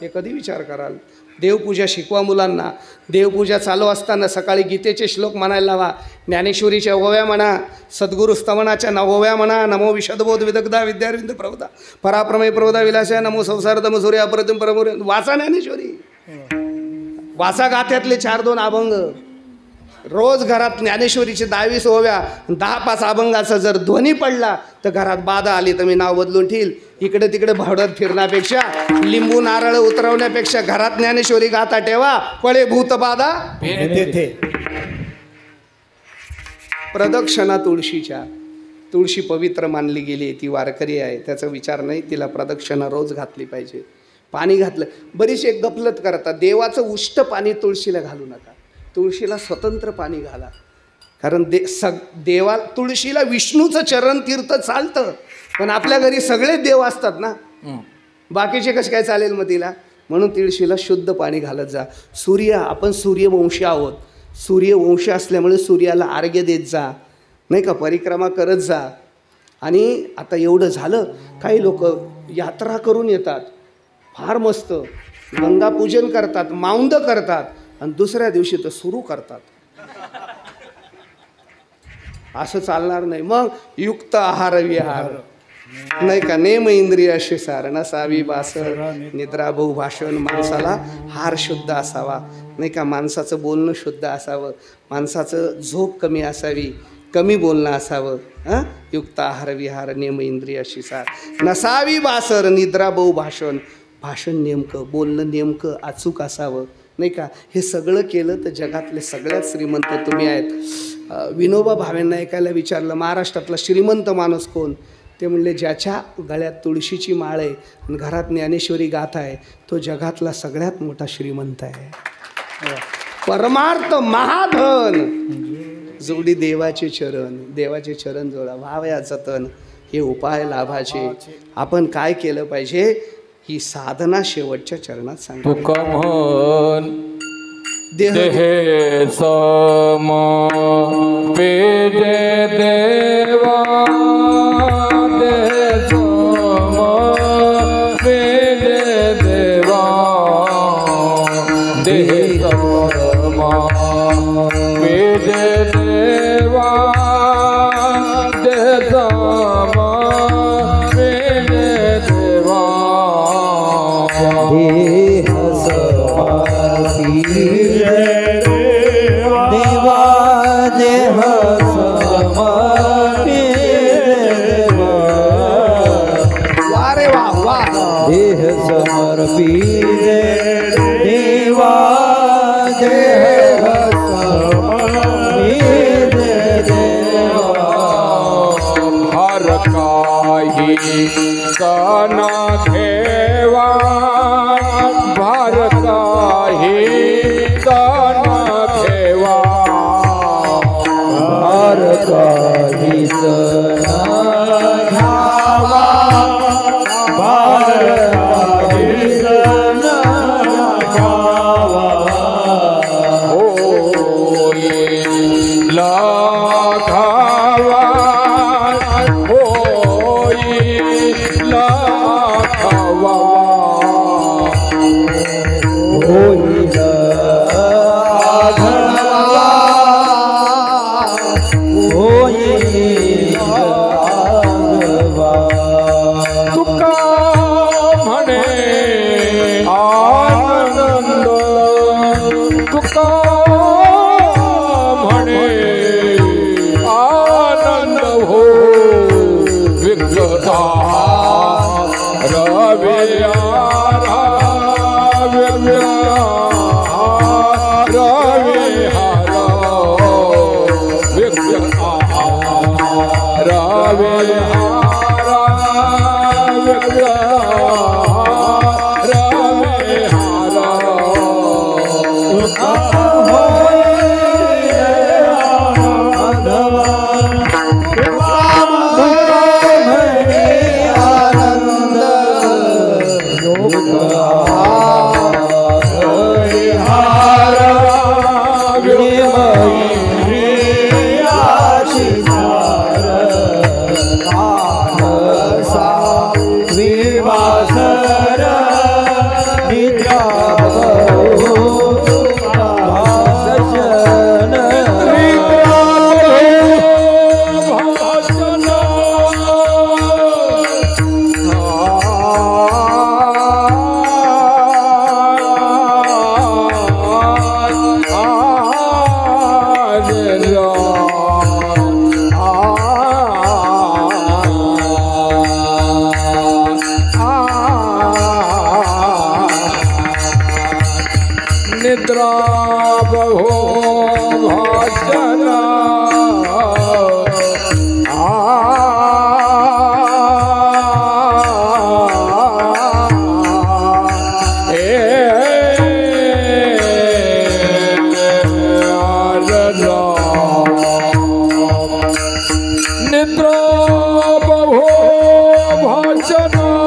हे कधी विचार कराल? देवपूजा शिकवा मुलांना. देवपूजा चालू असताना सकाळी गीतेचे श्लोक म्हणायला लावा, ज्ञानेश्वरीच्या ओव्या म्हणा, सद्गुरु स्तवनाच्या ओव्या म्हणा. नमो विशदबोध विदग्धा विद्यारविंद प्रवदा पराप्रमेय प्रवदा विलासा, नमो संसारतम सूर्य अपरतम परमोर. वाचा ज्ञानेश्वरी, वाचा गाथ्यातले 4-2 अभंग. रोज घरात ज्ञानेश्वरीचे 22 ओव्या, 10-5 अभंगाचा जर ध्वनी पडला तर घरात बाधा आली तर मी नाव बदलून ठेईल. इकडे तिकडे भावडत फिरण्यापेक्षा, लिंबू नारळ उतरवण्यापेक्षा घरात ज्ञानेश्वरी गाथा ठेवा. पळे भूत बाधा तेथे. प्रदक्षिणा तुळशीच्या, तुळशी पवित्र मानली गेली, ती वारकरी आहे त्याचा विचार नाही, तिला प्रदक्षिणा रोज घातली पाहिजे. पाणी घातलं. बरीच एक गफलत करतात, देवाचं उष्ट पाणी तुळशीला घालू नका, तुळशीला स्वतंत्र पाणी घाला. कारण देवा तुळशीला विष्णूचं चरण तीर्थ चालतं, पण आपल्या घरी सगळे देव असतात ना, बाकीचे कसं काय चालेल मग तिला? म्हणून तुळशीला शुद्ध पाणी घालत जा. आपण सूर्यवंशी आहोत, सूर्यवंशी असल्यामुळे सूर्याला अर्घ्य देत जा, नाही का, परिक्रमा करत जा. आणि आता एवढं झालं, काही लोक यात्रा करून येतात, फार मस्त गंगा पूजन करतात, माऊंद करतात आणि दुसऱ्या दिवशी तर सुरू करतात. असं चालणार नाही. मग युक्त आहार विहार, नाही का, नेम इंद्रिय शिसार नसावी बासर, निद्रा बहुभाषण. माणसाला हार शुद्ध असावा, नाही का, माणसाचं बोलणं शुद्ध असावं, माणसाचं झोप कमी असावी, कमी बोलणं असावं, युक्त आहार विहार नियम इंद्रियाशी सार, नसावी बासर निद्रा बहु भाषण, भाषण नेमकं, बोलणं नेमकं अचूक असावं, नाही का. हे सगळं केलं तर जगातले सगळ्यात श्रीमंत तुम्ही आहेत. विनोबा भावेंना ऐकायला विचारलं महाराष्ट्रातला श्रीमंत माणूस कोण, ते म्हणले ज्याच्या गळ्यात तुळशीची माळ आहे आणि घरात ज्ञानेश्वरी गाथा आहे तो जगातला सगळ्यात मोठा श्रीमंत आहे. परमार्थ महाधन जोडी देवाचे चरण, देवाचे चरण जोडा, व्हावया जतन, हे उपाय लाभाचे. आपण काय केलं पाहिजे, ही साधना शेवटच्या चरणात सांगा. तुका म्हण देह देहे सम पेजे देवा, देह सम पेजे देवा, देह सम पेजे देवा, देह सम पेजे देवा. देह समर्पी देवा, देह समर्पी देवा, वा रे वा वा. देह समर्पी देवा, देह समर्पी देवा. हर काही काना घेवा, भार काही काना घेवा, भार काहीच न घ्यावा, भार काहीच न घ्यावा. होय लाखावा, होय लाखावा. होईल आघावा, होईल आघावा. तुका म्हणे आनंद, तुका म्हणे आनंद हो विघ्नता रविया निद्रा बहो भाषणा निद्रा बहो भाषणा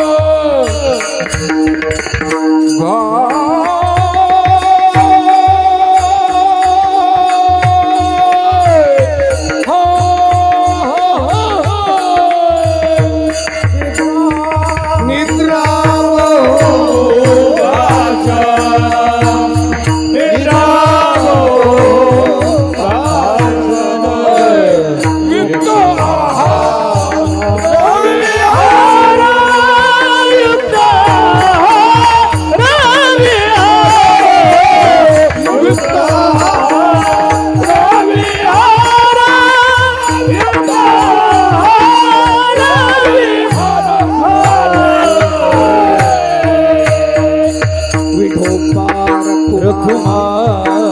रखुमाई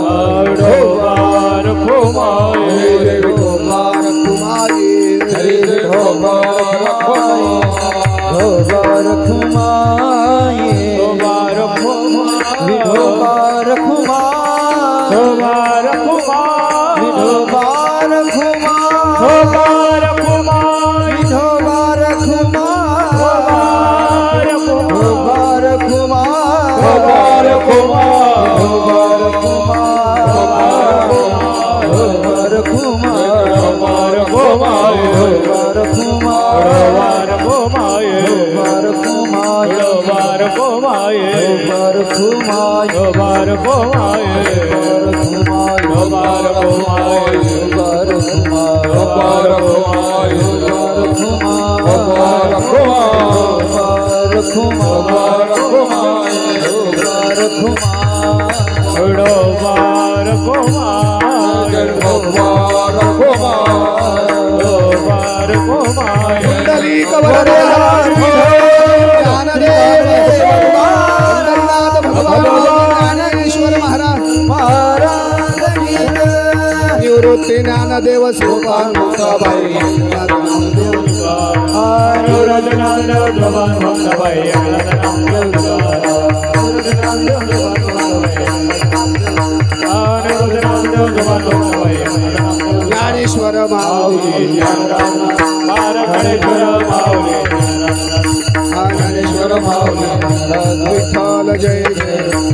विठोबा रखुमाई विठोबा रखुमाई विठोबा रखुमाई विठोबा रखुमाई विठोबा रखुमाई विठोबा रखुमाई विठोबा रखुमाई विठोबा निवृत्ती ज्ञानदेव सोपान मुक्ताबाई ज्ञानेश्वर माऊली ज्ञानेश्वर माऊली विठ्ठल जय जय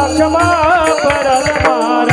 क्षमा परद